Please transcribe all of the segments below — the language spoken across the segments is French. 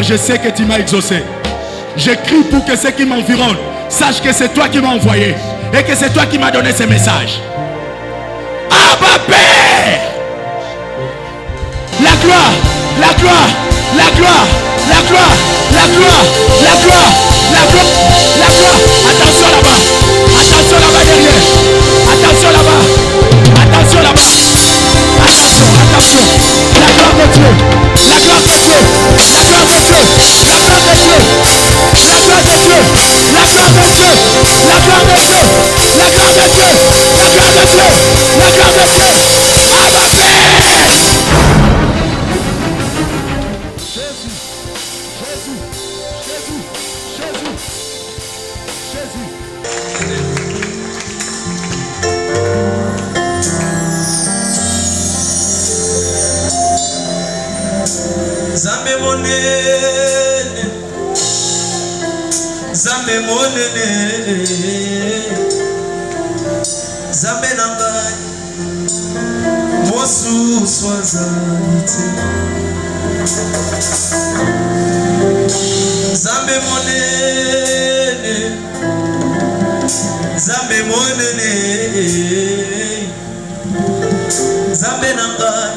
je sais que tu m'as exaucé. Je crie pour que ceux qui m'environnent sachent que c'est toi qui m'as envoyé et que c'est toi qui m'as donné ces messages. Abba Père! La gloire, la gloire, la gloire, la gloire, la gloire, la gloire, la gloire, la gloire. Attention là-bas, attention là-bas derrière, attention là-bas, attention là-bas, attention, attention. La gloire de Dieu, la gloire de Dieu, la gloire de Dieu, la gloire de Dieu, la gloire de Dieu, la gloire de Dieu, la gloire de Dieu, la gloire de Dieu, la gloire de Dieu, la gloire de Dieu. Zambe monene, Zambe monene, Zambe nangai, mosu swazalite. Zambe monene, Zambe monene, Zambe nangai.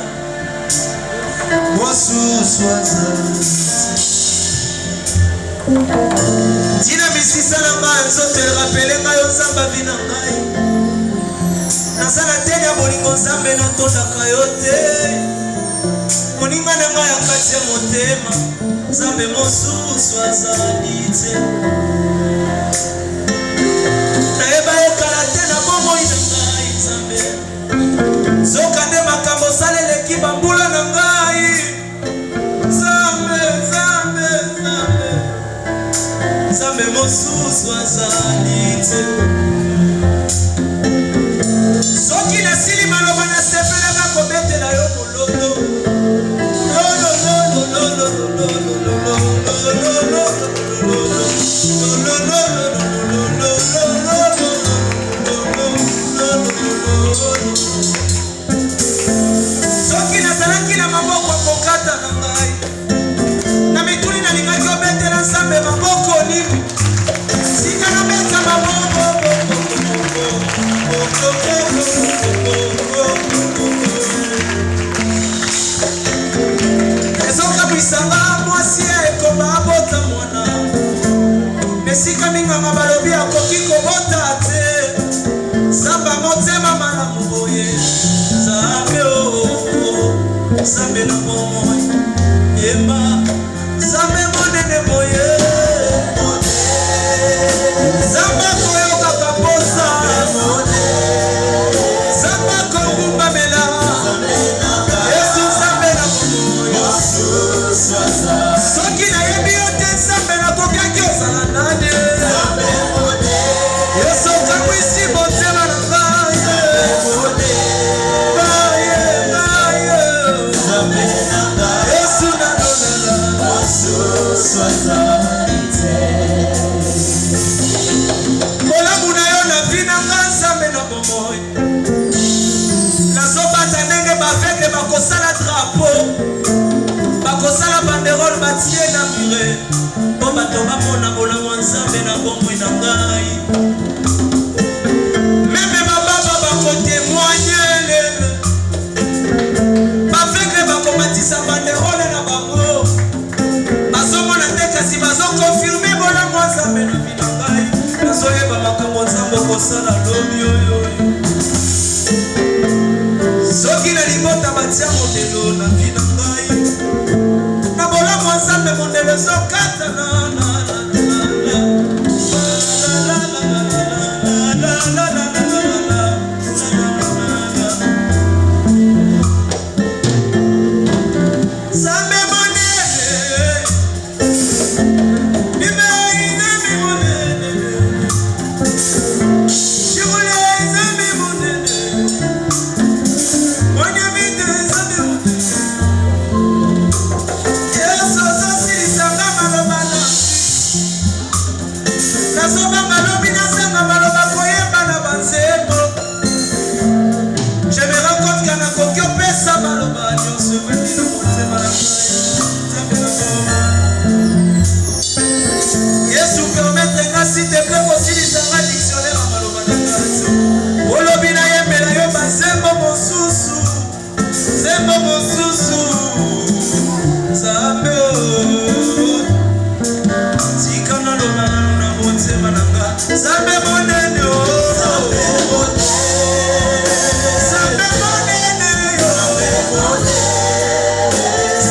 Tina misisa na ngai nzoto erapele ngai ozamba vina ngai naza na teni ya bolingo nzambe natondaka yo te moninga na ngai ya kati ya motema nzambe mosusu azali te nayeba ekala te na bomoi na ngai nzambe zoka nde makambo osaleleki bambula na ngai Zambe mosusu azali te soki nasili maloba nasepelaka kobetela yo molondo soki nazalaki na maboko kokata na ngai na mituni nalingaki obetela nzambe maboko nini sika na beta maboko ezokabwisanga mwasi ekoma abota mwana esika minganga balobi akoki kobota te samba motema malamu boye nzambe nzambe na bomoi yemba nzambe monene boye nzambe koyoka kaposa nzambe kokumbamela yesu nzambe na bomoi soki nayebi yo te nzambe nakokaki ozala nani yesu okamwisi motema na ngai yesu nanonela kolamu na yo na vi na nga nzambe na bomoi nazobata ndenge baveugle bakosala drapo bakosala banderole batie na mure mpo bato bamona bolamu nzambe na bomoi na ngai meme bababa bakotemoigne lelo baveugle bakomatisa banderole na bango bazomona te kasi bazokonfirme bolamu nzambe na vi na ngai nazoyeba makambo nzambe okosala lobi oyo soki na libota batia modelo na vi na ngai na bolamu nzambe modelo ezokatana Zambe monene oh. Zambe monene yo.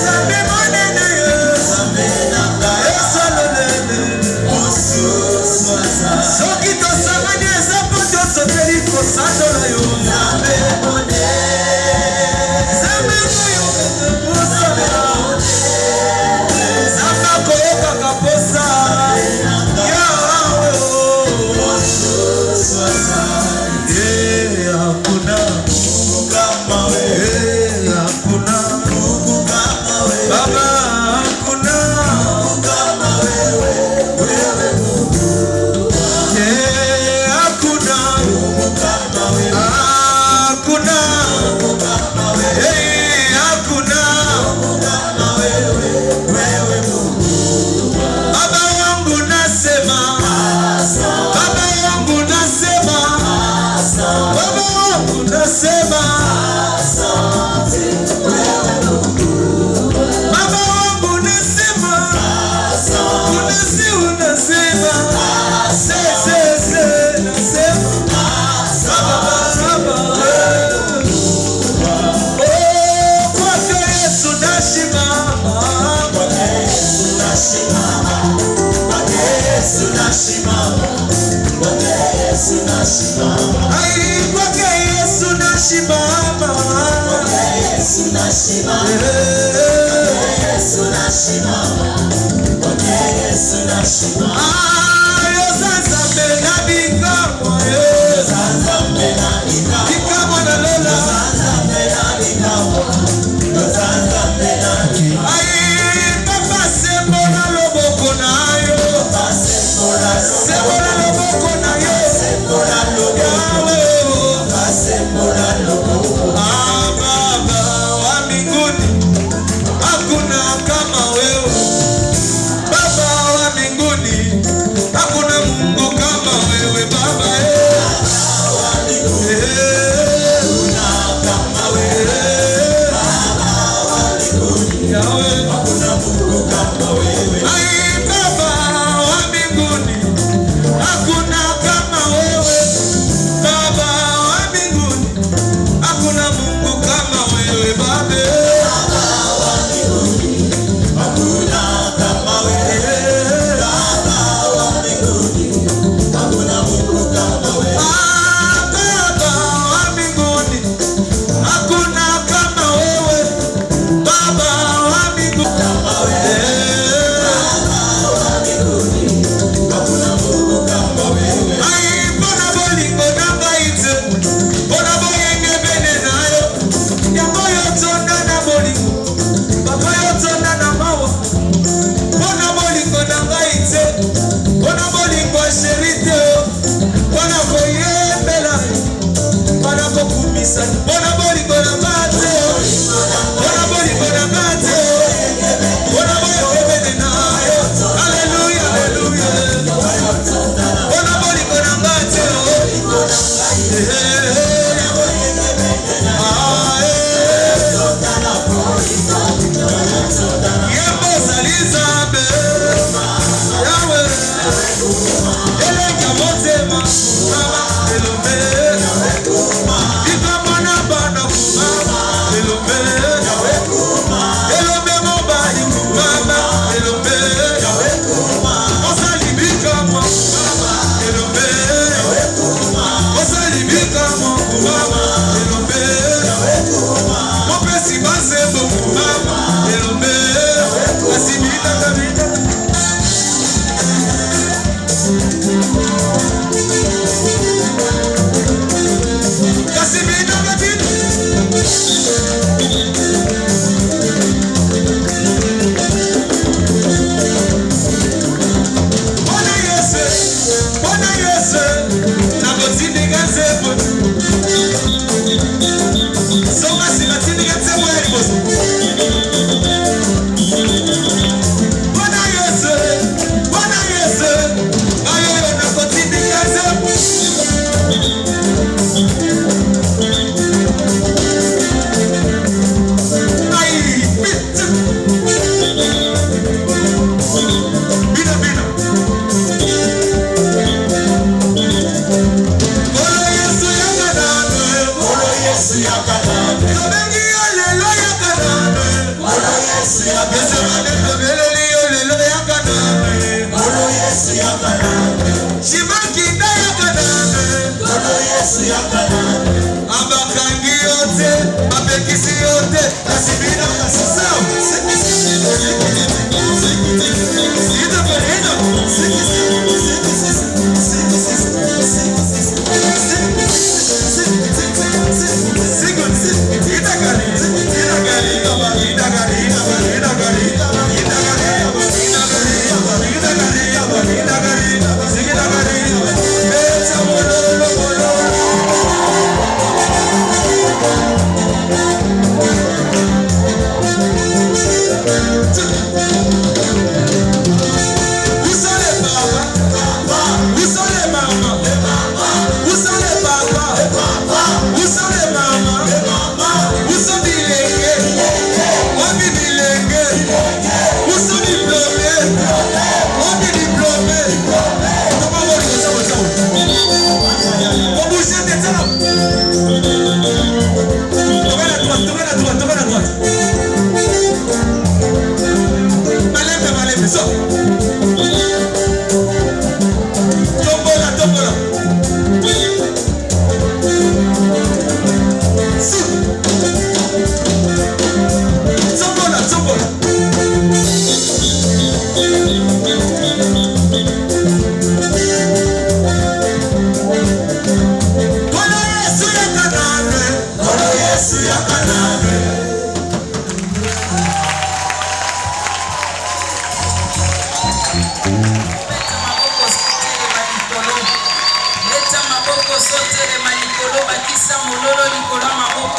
Zambe monene yo. Zambe nanga esalolele. Soki tosangani eza po tosopeli kosandola yo. Zambe monene. Zambe moyo kosala. Zambe koyoka kaposa.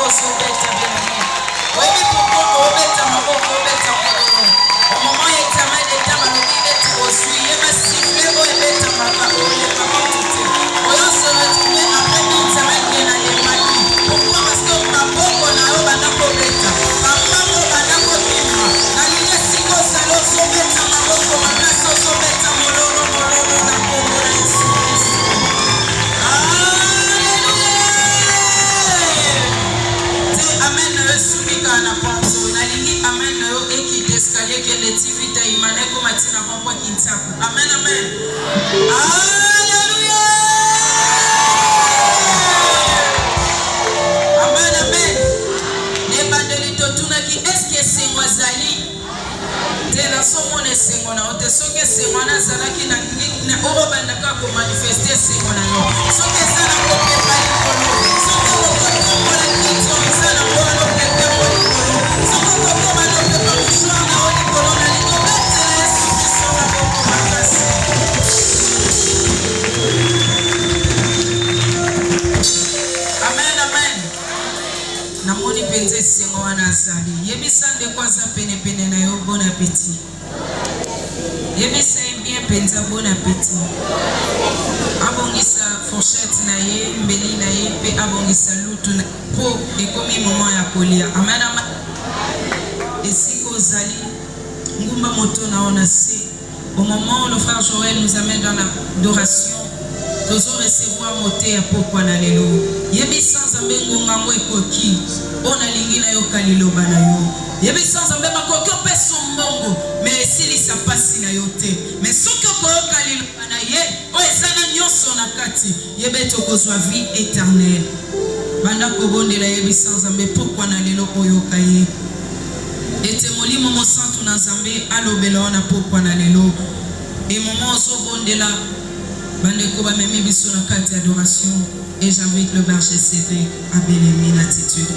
ozobeta bien-aimé. Oyebi pourquoi obeta maboko obeta mokolo. Au moment examen d'état balobi neti ozwi yeba siffle oyo ebetamaka olekaka tete. Oyo se retrouve après examen qui est na lemaki. Pourquoi? Parce que maboko na yo banda kobeta. Bambango banda kobima. Nalingi esika ozali ozobeta maboko makasi ozobeta mololo na kombo na Yesu Kristo. Amen na yo esumika na panzo nalingi amen na yo ekite escalier kende tivita imane komatina pampo kintaku amen amen Alléluia amen amen nebandeli totunaki eske esengo azali te nasomona esengo na yo te soki esengo wana azalaki na oyo bandaka komanifeste esengo na yo soki eza na kopepa likolo soki okokombola kito eza na mwana opepe mo likolo soki okokoma na opepa mouchoir na yo likolo na likobetela Yesu Kristo maboko makasi amen amen namoni mpenza esengo wana azali yebisa ndeko aza penepene na yo bon appétit yebisa ye bien mpenza bon appétit abongisa fourchette na ye mbeli na ye mpe abongisa lutu mpo ekomi moment ya kolia amen amen esika ozali ngumba moto na yo na se au moment où le frère Joël nous amène dans l'adoration tozo recevoir moté ya pokwa na lelo yebisa nzambe ngongango ekoki ona lingi na yo kaliloba na yo yebisa nzambe makoki opesa mbongo mais esilisa pasi na yo te mais soki okoyoka liloba na ye oyo eza na nyonso na kati yebe tokozwa vie éternelle banda kobondela yebisa nzambe pokwa na lelo oyoka ye ete molimo mosantu na nzambe alobela wana pokwa na lelo e moment ozobondela bandeko bamemi biso na kati adoration et j'invite le berger Cédric à Bélémine attitude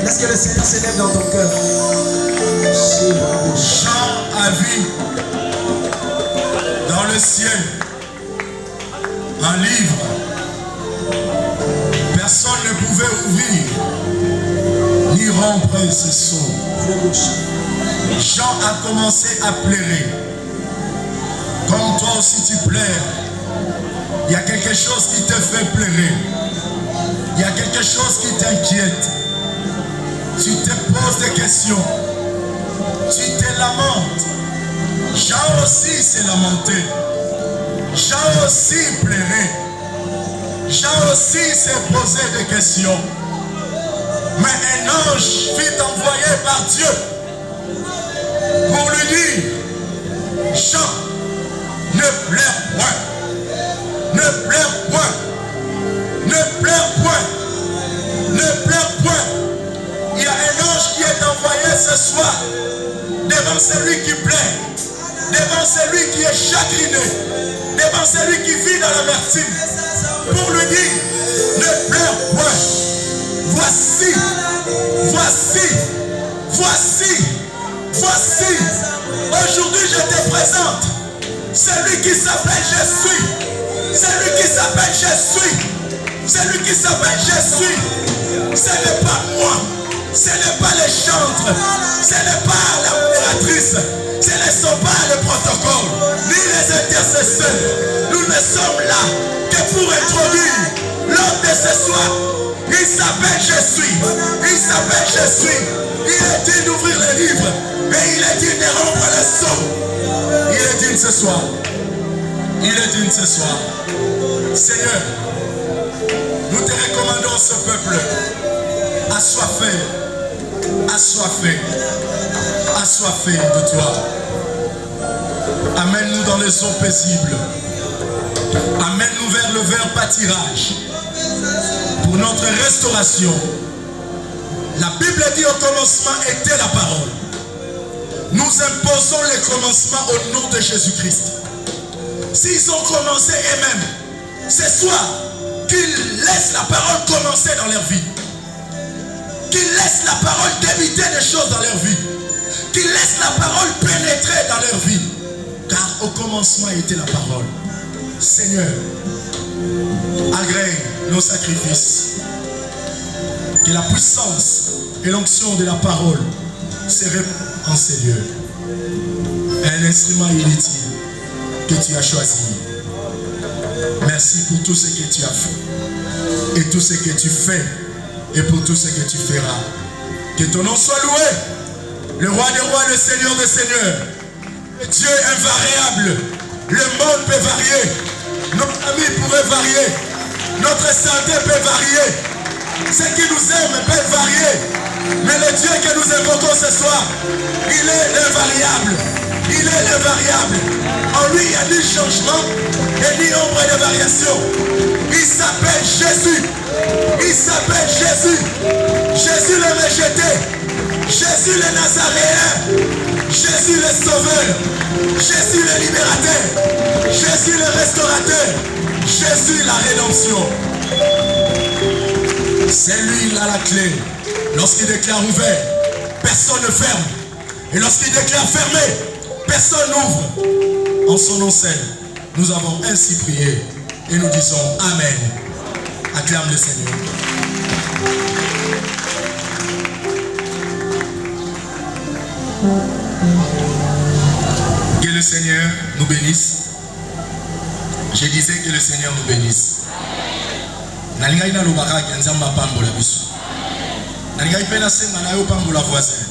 Laisse que le Seigneur s'élève dans ton cœur. Chant vie dans le ciel un livre. Personne ne pouvait ouvrir ni rompre ce son. Jean a commencé à pleurer. Comme toi aussi tu pleures. Il y a quelque chose qui te fait pleurer. Il y a quelque chose qui t'inquiète. Tu te poses des questions. Tu te lamentes. Jean aussi s'est lamenté. Jean aussi pleurait. Jean aussi s'est posé des questions. Mais un ange fut envoyé par Dieu pour lui dire, Jean, ne pleure point. Ne pleure point. Ne pleure point. Ne pleure point. Il y a un ange qui est envoyé ce soir devant celui qui pleure, devant celui qui est chagriné, devant celui qui vit dans l'amertume, pour lui dire, ne pleure point. Voici, voici, voici, voici. Aujourd'hui je te présente celui qui s'appelle Je suis. Celui qui s'appelle Je suis. Celui qui s'appelle Je suis. Ce n'est pas moi. Ce n'est pas les chantres. Ce n'est pas l'impératrice. Ce ne sont pas les protocoles, ni les intercesseurs. Nous ne sommes là que pour introduire l'homme de ce soir. Il s'appelle Je suis. Il s'appelle Je suis. Il est dit d'ouvrir les livres. Et il est dit de rompre le son. Il est dit ce soir. Il est dit ce soir. Seigneur, nous te recommandons ce peuple assoiffé, assoiffé, assoiffé de toi. Amène-nous dans les eaux paisibles. Amène-nous vers le vert pâturage. Pour notre restauration. La Bible dit au commencement était la parole. Nous imposons le commencement au nom de Jésus-Christ. S'ils ont commencé eux-mêmes, ce soir, qu'ils laissent la parole commencer dans leur vie. Qu'ils laissent la parole débiter des choses dans leur vie. Qu'ils laissent la parole pénétrer dans leur vie. Car au commencement était la parole. Seigneur, agrée nos sacrifices. Que la puissance et l'onction de la parole se répandent en ces lieux. Un instrument inutile que tu as choisi. Merci pour tout ce que tu as fait. Et tout ce que tu fais. Et pour tout ce que tu feras. Que ton nom soit loué. Le roi des rois, le seigneur des seigneurs. Le Dieu invariable. Le monde peut varier. Notre ami pourrait varier. Notre santé peut varier. Ce qui nous aime peut varier. Mais le Dieu que nous invoquons ce soir, il est invariable. Il est invariable. En lui, il n'y a ni changement et ni ombre de variation. Il s'appelle Jésus. Il s'appelle Jésus. Jésus le rejeté. Jésus le Nazaréen. Jésus le Sauveur. Jésus le Libérateur. Jésus le Restaurateur. Jésus la rédemption. C'est lui, il a la clé. Lorsqu'il déclare ouvert, personne ne ferme. Et lorsqu'il déclare fermé, personne n'ouvre. En son nom seul, nous avons ainsi prié. Et nous disons Amen. Acclame le Seigneur. Que le Seigneur nous bénisse. Je disais que le Seigneur nous bénisse. Nalinga ina lobaka kenzamba pambola biso. Nalinga ipena senga na yo pambola voisin.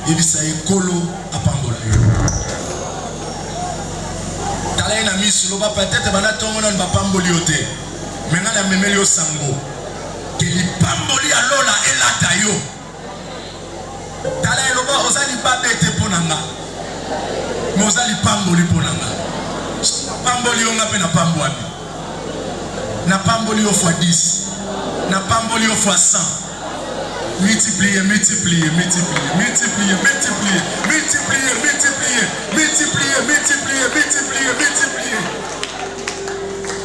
Ibisa ekolo apambola yo. Tala ina misu loba peut-être bana tongo na ba pamboli ote. Menga na memeli yo sango. Que li pamboli alola elata yo. Tala loba ozali babete ponanga. Mais ozali pamboli ponanga. Pamboli yo ngape na pambwami. Na pamboli au fois 10, na pamboli au fois 100. Multiplier, multiplier, multiplier, multiplier, multiplier, multiplier, multiplier, multiplier, multiplier, multiplier, multiplier.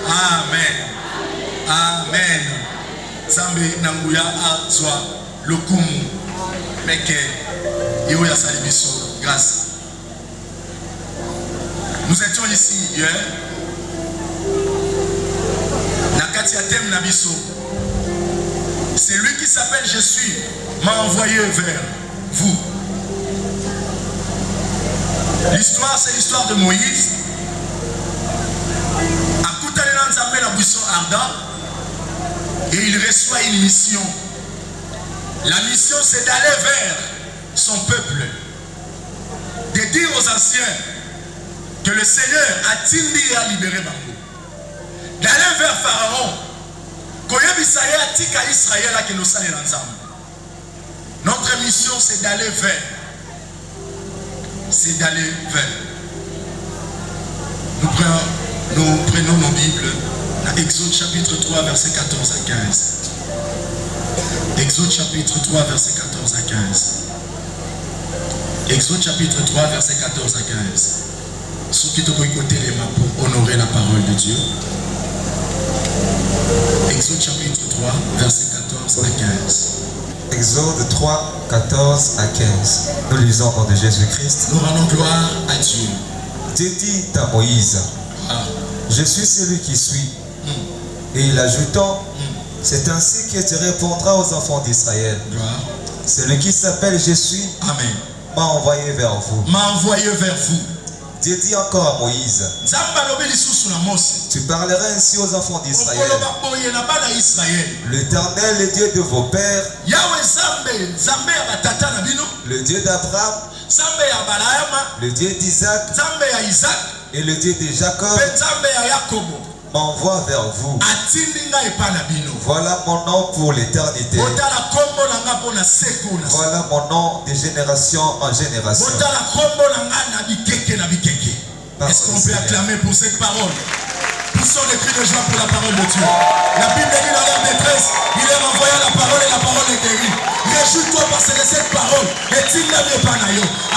Amen. Amen. Zambi nanguya azwa lokumu meke yo ya salibiso grâce. Nous étions ici hier. Nakatia Tem Nabiso. C'est lui qui s'appelle Je suis m'a envoyé vers vous. L'histoire, c'est l'histoire de Moïse. Ardent, et il reçoit une mission. La mission, c'est d'aller vers son peuple, de dire aux anciens que le Seigneur a tindi et a libéré Bango, d'aller vers Pharaon, notre mission, c'est d'aller vers. C'est d'aller vers. Nous prenons nos Bibles. Exode chapitre 3, verset 14 à 15. Exode chapitre 3, verset 14 à 15. Exode chapitre 3, verset 14 à 15. Ceux qui te boycottaient les mains pour honorer la parole de Dieu. Exode chapitre 3, verset 14 à 15. Exode 3, 14 à 15. Nous lisons au nom de Jésus-Christ. Nous rendons gloire à Dieu. Dieu dit à Moïse, je suis celui qui suis. Et il ajoutant, c'est ainsi que tu répondras aux enfants d'Israël. Celui qui s'appelle Je suis, Amen, m'a envoyé vers vous. M'a envoyé vers vous. Dieu dit encore à Moïse, tu parleras ainsi aux enfants d'Israël. L'Éternel, le Dieu de vos pères, le Dieu d'Abraham, le Dieu d'Isaac et le Dieu de Jacob, m'envoie vers vous. Voilà mon nom pour l'éternité. Voilà mon nom de génération en génération. Est-ce qu'on peut acclamer pour cette parole? Poussons des cris de joie pour la parole de Dieu. La Bible dit dans leur détresse, il leur envoya la parole et la parole est guérie. Réjouis-toi parce que cette parole est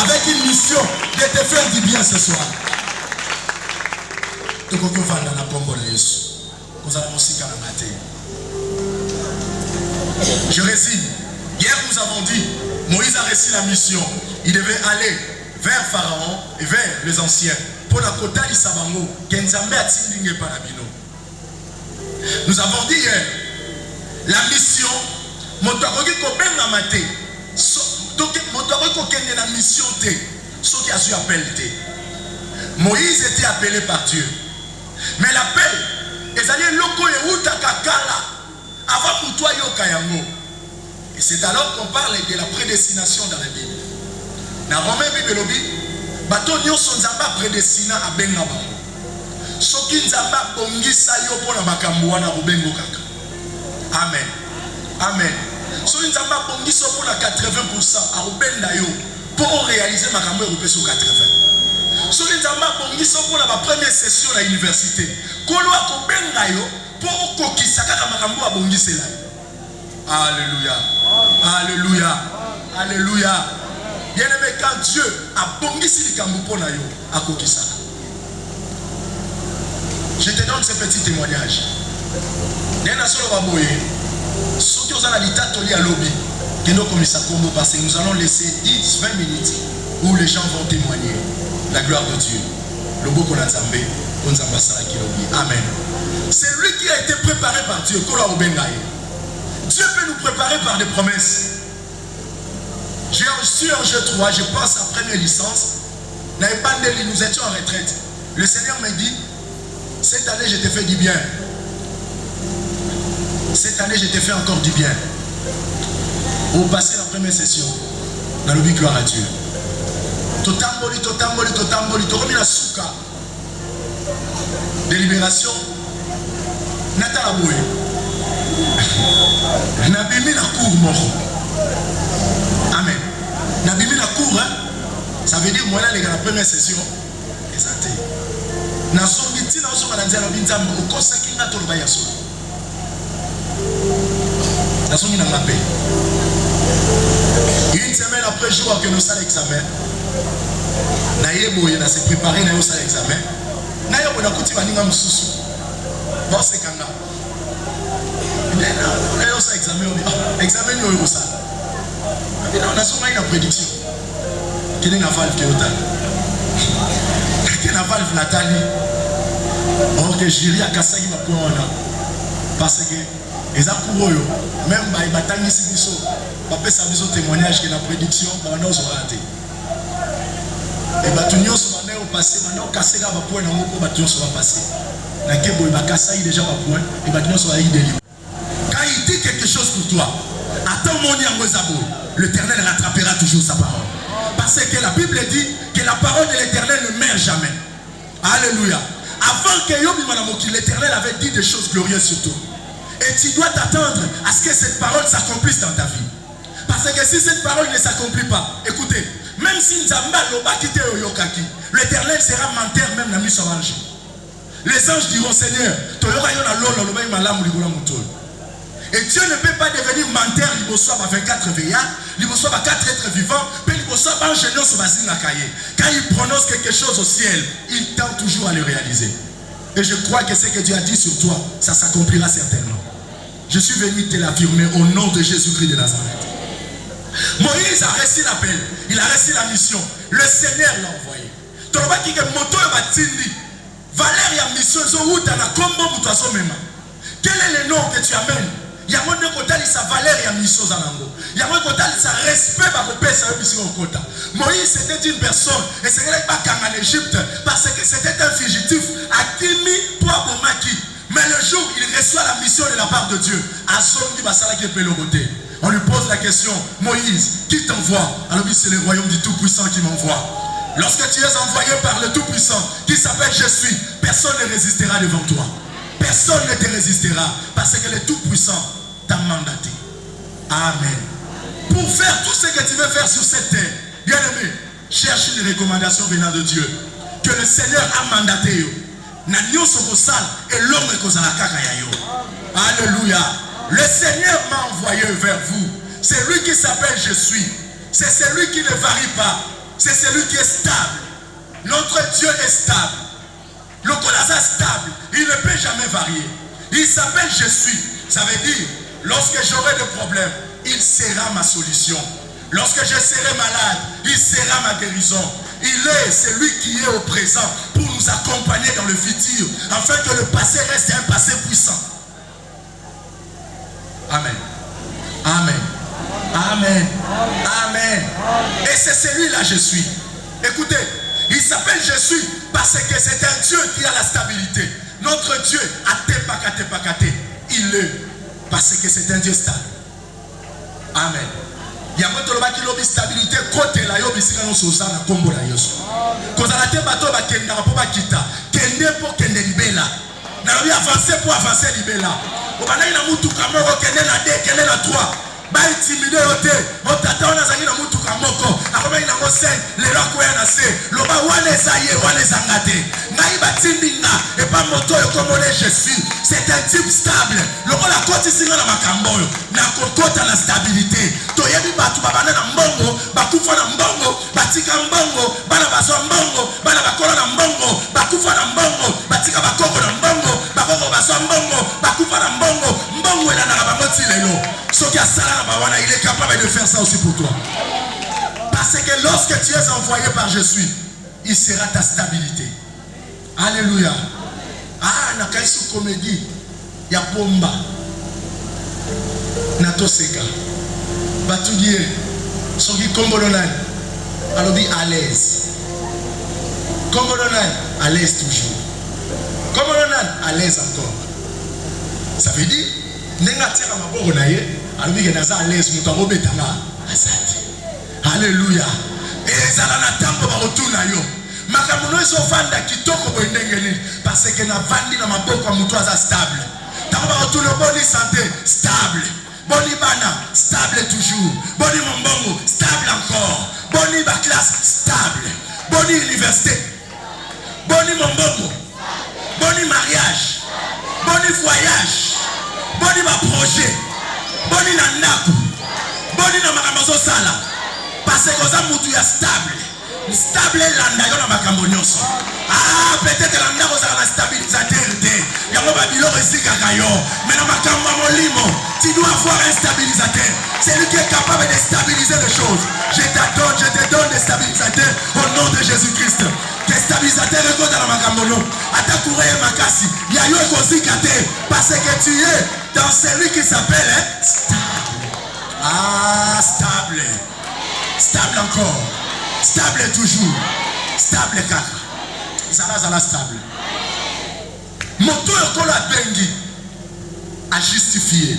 avec une mission de te faire du bien ce soir. Je résigne. Hier nous avons dit, Moïse a reçu la mission. Il devait aller vers Pharaon et vers les anciens. Pour la kota Lissabango, nous avons dit hier, la mission, la mission ceux qui a su appeler. Moïse était appelé par Dieu. Mais l'appel, ils allaient loko et utakakala avant pour toi yokayango. Et c'est alors qu'on parle de la prédestination dans la Bible. Dans Romains Bible lobby, bato nyonso nzamba prédestina abenga bango. Soki nzamba bongisa yo pona makambo wana bobengo kaka. Amen. Amen. Soki nzamba bongisa pona 80% a obenda yo pour réaliser makambo yo peso 80. Soki nzamba bongisa pona ba première session à l'université. Kolo akobenga yo pour kokisa kaka makambo abongisela. Alléluia. Alléluia. Alléluia. Bien-aimé, quand Dieu a bongisi likambo pona yo akokisa. Je te donne ce petit témoignage. Parce que nous allons laisser 10-20 minutes où les gens vont témoigner la gloire de Dieu. Amen. C'est lui qui a été préparé par Dieu. Dieu peut nous préparer par des promesses. J'ai reçu en jeu 3, je passe à première licence. Nous étions en retraite. Le Seigneur m'a dit, cette année je t'ai fait du bien. Cette année je t'ai fait encore du bien. Au passé la première session, dans le but gloire à Dieu. Totamboli, tokomi la souka. Délibération. Natala boué. Nabimi la cour mort. Amen. Nabimi la cour, hein? Ça veut dire moi là les gars la première session. Exacté. Nasongiti na osoma na nzela binzambo okosaki nga tolo bayaso. Nasongi na ngape. Une semaine après jour que nous allons l'examen. Naïe na s'est préparé na yo ça l'examen. Naïe na kuti baninga mususu. Bon c'est kanga. Na yo ça examen examen yo ça. Et on a souvent une prédiction. Qui n'est pas valve qui est autant. Qui n'a pas valve Nathalie. Or que Jiri a cassé ma couronne. Parce que les apouroyo, même les batailles ici, ils peuvent faire témoignage que la prédiction, on a raté. Et batunyo sur ma mère au passé, maintenant cassé là, va pouvoir dans mon batunyo sur va passer. La kebo il va casser déjà va pouvoir et batunyo sur va y délivrer. Quand il dit quelque chose pour toi, attends mon Yangozabo, l'Éternel rattrapera toujours sa parole. Parce que la Bible dit que la parole de l'Éternel ne meurt jamais. Alléluia. Avant que Yobi Manamoki, l'Éternel avait dit des choses glorieuses sur toi. Et tu dois t'attendre à ce que cette parole s'accomplisse dans ta vie. Parce que si cette parole ne s'accomplit pas, écoutez, même si Nzamba Loba quitté Oyokaki, l'Éternel sera menteur même la mise sur l'ange. Les anges diront Seigneur, et Dieu ne peut pas devenir menteur, il reçoit 24 veillards, il reçoit 4 êtres vivants, puis il reçoit un génie sur la cahier. Quand il prononce quelque chose au ciel, il tente toujours à le réaliser. Et je crois que ce que Dieu a dit sur toi, ça s'accomplira certainement. Je suis venu te l'affirmer au nom de Jésus-Christ de Nazareth. Moïse a reçu l'appel, il a reçu la mission. Le Seigneur l'a envoyé. Quel est le nom que tu amènes? Il y a un côté sa valeur et mission zanango. Il y a un côté sa respect par le père kota. Moïse c'était une personne et c'est pas qu'en Égypte parce que c'était un fugitif à Kimi pour Abomaki. Mais le jour où il reçoit la mission de la part de Dieu, à son côté, on lui pose la question, Moïse, qui t'envoie? Alors c'est le royaume du Tout-Puissant qui m'envoie. Lorsque tu es envoyé par le Tout-Puissant, qui s'appelle Je suis, personne ne résistera devant toi. Personne ne te résistera parce que le Tout-Puissant t'a mandaté. Amen. Pour faire tout ce que tu veux faire sur cette terre, bien aimé, cherche une recommandation venant de Dieu. Que le Seigneur a mandaté. Et l'homme est alléluia. Le Seigneur m'a envoyé vers vous. C'est lui qui s'appelle Je suis. C'est celui qui ne varie pas. C'est celui qui est stable. Notre Dieu est stable. Le Kolasa stable. Il ne peut jamais varier. Il s'appelle Je suis. Ça veut dire, lorsque j'aurai des problèmes, il sera ma solution. Lorsque je serai malade, il sera ma guérison. Il est celui qui est au présent pour nous accompagner dans le futur, afin que le passé reste un passé puissant. Amen. Amen. Amen. Amen. Et c'est celui-là Je suis. Écoutez, il s'appelle Je suis parce que c'est un Dieu qui a la stabilité. Notre Dieu a Tepakate. Il est parce que c'est un Dieu stable. Amen. Il y a une stabilité côté la yobi sika no sozana kombo la yoso. Kozala te bato ba kenda po ba kita. Kende po kende libela. Na yobi avancer pour avancer libela. Obana ina mutu kamoko kende na 2 kende na 3. Ba intimidé yote. Otata ona zangi na mutu kamoko. Akoma ina ngo 5 le loko ya na se. Loba wane zaye wane zangate. Ngai batindinga et pas moto yo komone Je suis. C'est un type stable. Loko la koti singa na makamboyo. Na kokota la stabilité. Toyebi batu babana na mbongo, bakufa na mbongo, batika mbongo, bana baswa mbongo, bana bakola na mbongo, bakufa na mbongo, batika bakoko na mbongo, bakoko baswa mbongo, bakufa na mbongo, mbongo ela na bangoti lelo. Soki asala na bawana, il est capable de faire ça aussi pour toi. Parce que lorsque tu es envoyé par Je suis, il sera ta stabilité. Alléluia. Ah, na kaisu comédie ya pomba. Natoseka. Batoudier, soki Kombolonai, alobi à l'aise. Kombolonai, à l'aise toujours. Kombolonai, à l'aise encore. Ça veut dire, nenga tira maboko na ye, alobi ke naza à l'aise, mutango betanga, asati. Alléluia. Et zala na tambo ba rotuna yo. Makamuno so fanda kitoko bo ndengeli parce que na vandi na maboko mutu aza stable. Tambo ba rotuna boni santé, stable. Boni bana, stable toujours. Boni mombongo, stable encore. Boni ba classe, stable. Boni université. Boni mombongo. Boni mariage. Boni voyage. Boni ba projet. Boni na ndaku. Boni na makambo sala. Parce que ça mutu ya stable. Stable landa yo na makambo nyonso. Ah, peut-être landa ko za la stabilisateur de. Ya mo babilo resika kayo. Mais na makambo molimo. Tu dois avoir un stabilisateur. C'est lui qui est capable de stabiliser les choses. Je te donne des stabilisateurs au nom de Jésus-Christ. Que stabilisateur est dans la Parce que tu es dans celui qui s'appelle stable. Ah, stable. Stable encore. Stable toujours. Stable kaka. Zala stable. Moto yokolo bengi à justifier.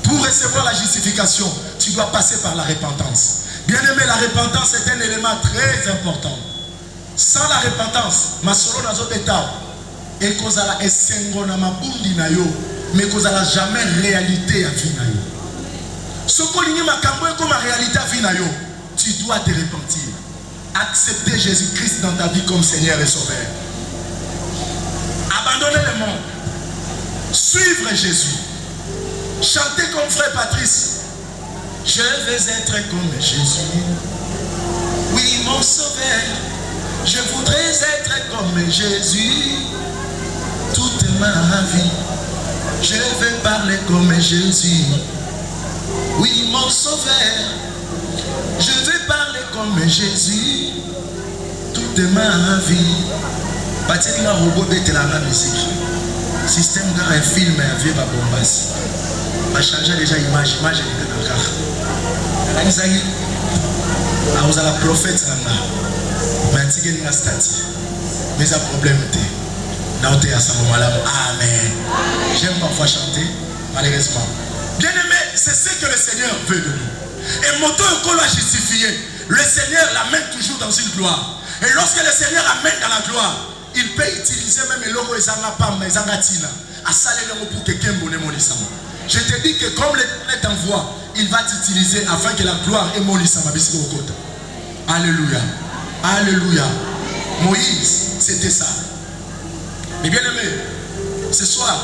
Pour recevoir la justification, tu dois passer par la repentance. Bien aimé, la repentance est un élément très important. Sans la repentance, ma solo nazo beta et kozala esengo na mabundi na yo, mais kozala jamais réalité à vie na yo. Soko lingi makambo comme réalité à vie na yo, tu dois te repentir. Accepter Jésus-Christ dans ta vie comme Seigneur et Sauveur. Abandonner le monde. Suivre Jésus. Chanter comme frère Patrice. Je vais être comme Jésus. Oui, mon Sauveur. Je voudrais être comme Jésus. Toute ma vie. Je vais parler comme Jésus. Oui, mon Sauveur. Je vais parler comme Jésus. Toute ma vie. Bâtir un robot de la musique. Système d'un film et vieux bombas. Va changer déjà image et de la carte. Anisagi, vous avez la prophète là. Mais tu as un statut. Mais un problème est. Là où tu es à ce moment-là. Amen. J'aime parfois chanter, malheureusement. Bien aimé, c'est ce que le Seigneur veut de nous. Et moto qu'on l'a justifié, le Seigneur l'amène toujours dans une gloire. Et lorsque le Seigneur amène dans la gloire, il peut utiliser même le logo et Zangapam et Zangatina à saler le mot pour que quelqu'un bonne monisama. Je te dis que comme l'Éternel t'envoie, il va t'utiliser afin que la gloire est monisama. Alléluia. Alléluia. Moïse, c'était ça. Mais bien aimé, ce soir,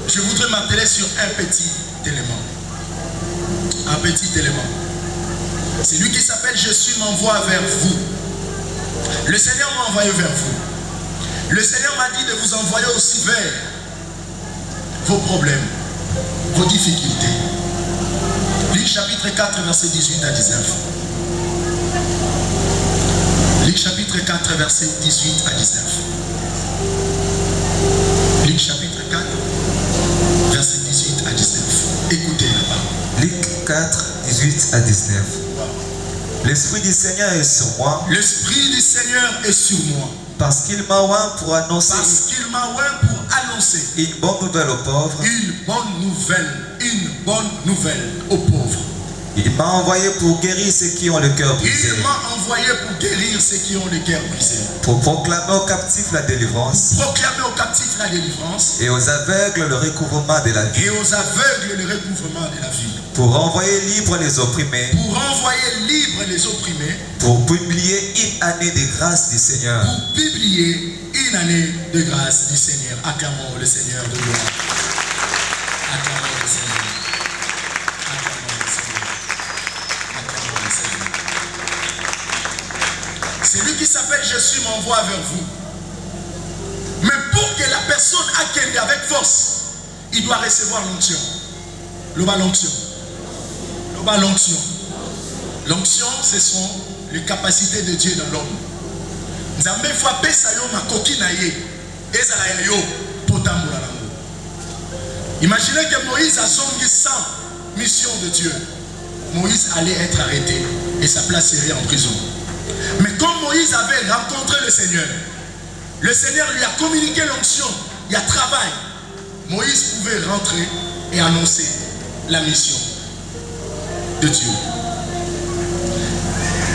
je voudrais m'atteler sur un petit élément. Un petit élément. C'est lui qui s'appelle Jésus m'envoie vers vous. Le Seigneur m'a envoyé vers vous. Le Seigneur m'a dit de vous envoyer aussi vers vos problèmes, vos difficultés. Luc chapitre 4, verset 18 à 19. Luc chapitre 4, verset 18 à 19. Luc chapitre 4, verset 18 à 19. Écoutez là-bas. Luc 4, 18 à 19. L'Esprit du Seigneur est sur moi. L'Esprit du Seigneur est sur moi. Parce qu'il m'a oint pour annoncer. Parce qu'il m'a oint pour annoncer. Une bonne nouvelle aux pauvres. Une bonne nouvelle aux pauvres. Il m'a envoyé pour guérir ceux qui ont le cœur brisé. Il m'a envoyé pour guérir ceux qui ont le cœur brisé. Pour proclamer aux captifs la délivrance. Proclamer aux captifs la délivrance. Et aux aveugles le recouvrement de la vie. Et aux aveugles le recouvrement de la vie. Pour renvoyer libres les opprimés. Pour renvoyer libres les opprimés. Pour publier une année de grâce du Seigneur. Pour publier une année de grâce du Seigneur. Acclamons le Seigneur de gloire. Acclamons le Seigneur. Acclamons le Seigneur. Acclamons le Seigneur. C'est lui qui s'appelle Jésus m'envoie vers vous. Mais pour que la personne accueille avec force, il doit recevoir l'onction. L'onction. L'onction. L'onction, ce sont les capacités de Dieu dans l'homme. Nzambe faut pesa yo makoki na ye ezala ya yo potambola nango. Imaginez que Moïse a songi sans mission de Dieu. Moïse allait être arrêté et sa place serait en prison. Mais comme Moïse avait rencontré le Seigneur lui a communiqué l'onction, il y a travail. Moïse pouvait rentrer et annoncer la mission de Dieu.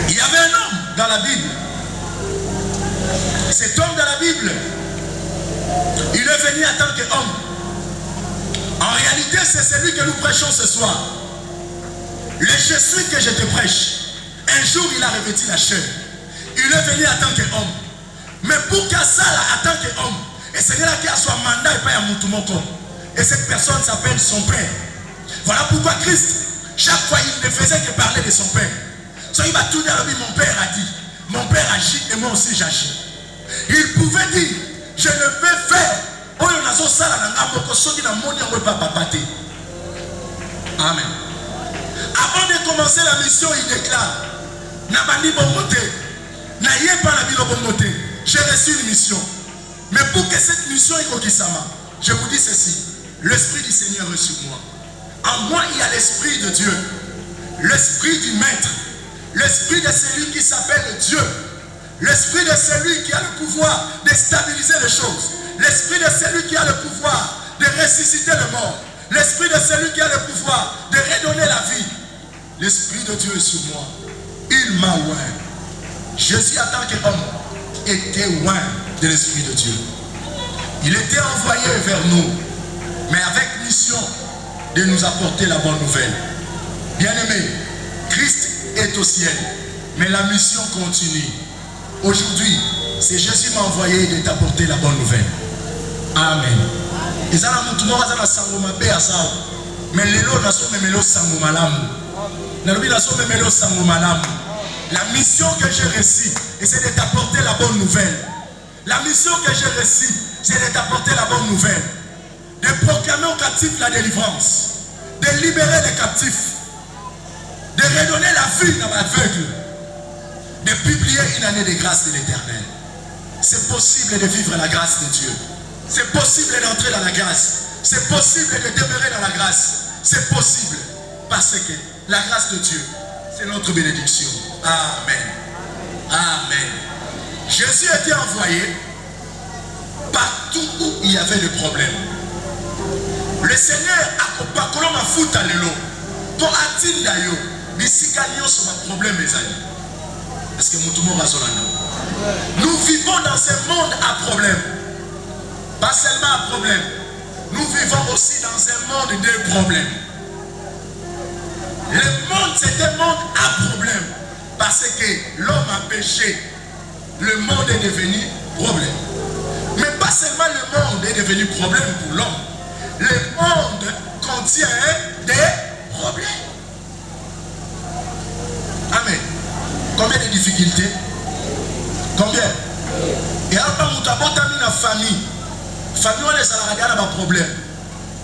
Il y avait un homme dans la Bible. Cet homme dans la Bible, il est venu en tant qu'homme. En réalité, c'est celui que nous prêchons ce soir. Le Jésus que je te prêche, un jour il a revêtu la chair. Il est venu en tant qu'homme. Mais pour qu'il ça en tant qu'homme, et c'est là qu'il a son mandat et pas un moutoumoko. Et cette personne s'appelle son père. Voilà pourquoi Christ, chaque fois il ne faisait que parler de son père. So il va tourner à lui, mon père a dit, mon père agit et moi aussi j'agis. Il pouvait dire, je ne vais faire. Amen. Avant de commencer la mission, il déclare, j'ai reçu une mission. Mais pour que cette mission soit je vous dis ceci. L'Esprit du Seigneur est sur moi. En moi, il y a l'Esprit de Dieu. L'Esprit du Maître. L'Esprit de celui qui s'appelle Dieu. L'Esprit de celui qui a le pouvoir de stabiliser les choses. L'Esprit de celui qui a le pouvoir de ressusciter le mort. L'Esprit de celui qui a le pouvoir de redonner la vie. L'Esprit de Dieu est sur moi. Il m'a oint. Jésus, en tant qu'homme, était oint de l'Esprit de Dieu. Il était envoyé vers nous, mais avec mission de nous apporter la bonne nouvelle. Bien-aimé, Christ est au ciel, mais la mission continue. Aujourd'hui, c'est Jésus m'a envoyé de t'apporter la bonne nouvelle. Amen. Mais la mission que j'ai reçue, c'est de t'apporter la bonne nouvelle. La mission que j'ai reçue, c'est de t'apporter la bonne nouvelle. De proclamer aux captifs la délivrance. De libérer les captifs. De redonner la vie à l'aveugle. De publier une année de grâce de l'Éternel. C'est possible de vivre la grâce de Dieu. C'est possible d'entrer dans la grâce. C'est possible de demeurer dans la grâce. C'est possible. Parce que la grâce de Dieu, c'est notre bénédiction. Amen. Amen. Jésus était envoyé partout où il y avait des problèmes. Le Seigneur a coupé ma fout à l'élo. Pour atteindre d'ailleurs, mais si gagnons sur ma problème, mes amis. Est-ce que nous vivons dans ce monde à problème. Pas seulement à problème. Nous vivons aussi dans un monde de problèmes. Le monde, c'est un monde à problème. Parce que l'homme a péché. Le monde est devenu problème. Mais pas seulement le monde est devenu problème pour l'homme. Le monde contient des problèmes. Amen. Combien de difficultés? Combien? Et alors, nous avons mis la famille. Famille, on est salarié à un problème.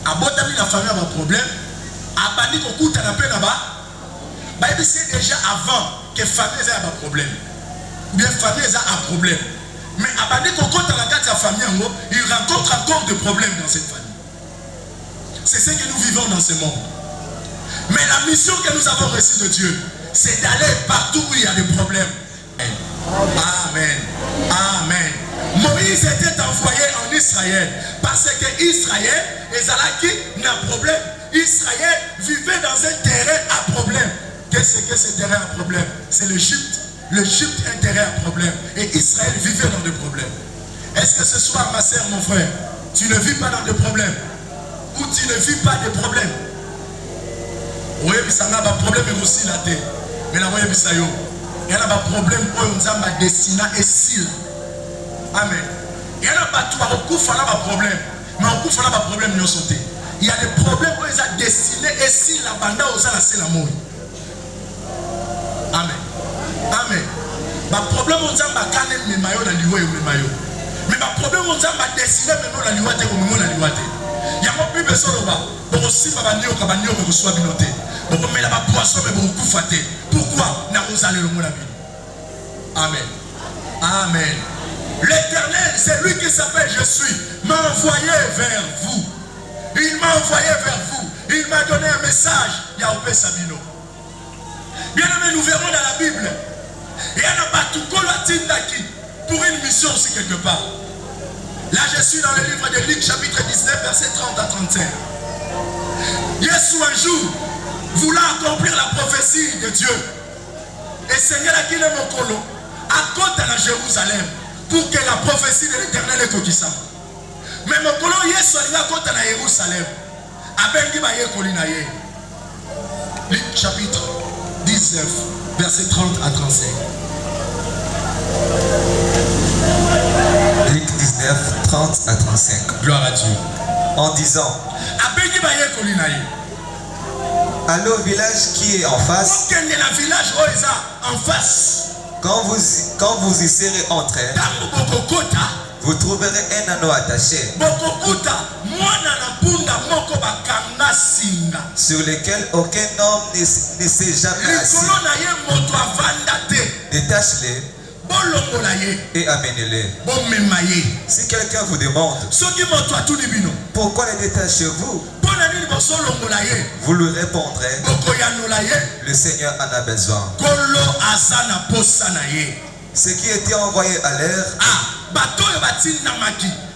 Abotami la famille a un problème. Abandi koku tanapé là-bas. C'est déjà avant que famille ait un problème. Ou bien famille ait un problème. Mais abandi koku tanapé la famille, il rencontre encore des problèmes dans cette famille. C'est ce que nous vivons dans ce monde. Mais la mission que nous avons reçue de Dieu, c'est d'aller partout où il y a des problèmes. Amen. Amen. Moïse était envoyé en Israël parce que Israël n'a problème. Israël vivait dans un terrain à problème. Qu'est-ce que ce terrain à problème? C'est l'Égypte. L'Égypte est un terrain à problème. Et Israël vivait dans des problèmes. Est-ce que ce soir, ma soeur, mon frère, tu ne vis pas dans des problèmes? Ou tu ne vis pas des problèmes? Oui, mais ça n'a pas de problème aussi la terre. Mais la moyenne, il y a un problème pour un destin et s'il. Amen. Il y a pas tout à problème. Mais on couvre pas problème de sauter. Il y a des problèmes où ils ont destiné et si la bande aux la c'est la mort. Amen. Amen. Ma problème on a cané mes maillots dans l'oué ou mes maillots. Mais ma problème on a destiné maintenant la liwate ou maintenant la liwate. Il y a mon plus besoin de bas. Pour aussi ma banio cabanio que soit binoté. Pour mettre la poisson mais beaucoup faté. Pourquoi n'a vous allez le monde Amen. Amen. L'Éternel, c'est lui qui s'appelle Je suis, m'a envoyé vers vous. Il m'a envoyé vers vous. Il m'a donné un message. Yaopé Sabino. Bien aimé, nous verrons dans la Bible. Il y a un bateau pour une mission aussi quelque part. Là, je suis dans le livre de Luc, chapitre 19, verset 30 à 35. Jésus, un jour, voulant accomplir la prophétie de Dieu, et Seigneur a quitté mon colo, à côté de Jérusalem, pour que la prophétie de l'Éternel est cotissante. Mais mon colo, Jésus a côté de Jérusalem, avec qui va y colinayer. Luc, chapitre 19, verset 30 à 35. Luc 19, 30 à 35. Gloire à Dieu. En disant, allez au village qui est en face. Quand vous y serez entrés, vous trouverez un anneau attaché sur lequel aucun homme ne s'est jamais assis. Détache-les et amenez-les. Si quelqu'un vous demande pourquoi les détachez-vous, vous lui répondrez, le Seigneur en a besoin. Ce qui était envoyé à l'air,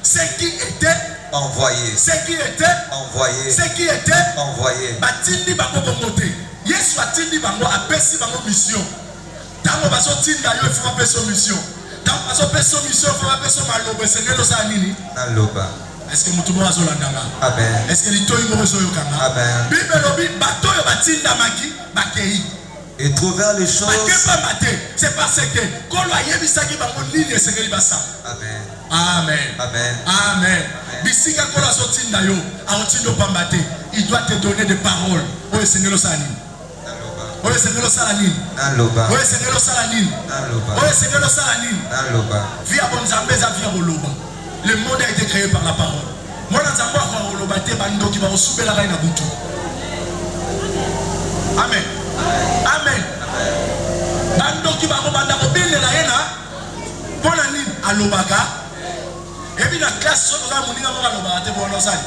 ce qui était envoyé, ce qui était envoyé, ce qui était envoyé. Batindi bango bomote. Yesu atindi bango apesi bango mission. Tango baso tinda yo ifuma peso mission. Tango baso peso mission ifuma peso malobo esengelo sa nini? Naloba. Est-ce que mutumo azolandanga? Amen. Est-ce que litoyi mo zo yokanga? Amen. Bible lobi bato yo batinda maki bakei. Et trouvèrent les choses. C'est parce que quand on a eu ça qui va venir, c'est que il va ça. Amen. Amen. Amen. Amen. Bisika quand la sortie d'ailleurs, il doit te donner des paroles. Oui, Seigneur le Salani. Oui, Seigneur le Salani. Naloba. Oui, Seigneur le Salani. Naloba. Oui, Seigneur le Salani. Naloba. Via Bonzambeza, via Boloba. Le monde a été créé par la parole. Moi, dans un mois, Boloba, te bando qui va soulever la reine à Boutou. Amen. Amen. Bando qui va rebanda mobile la haine. Pour la nuit à l'Obaga. Et puis la classe sur la moulina à l'Obaga. Te bon osali.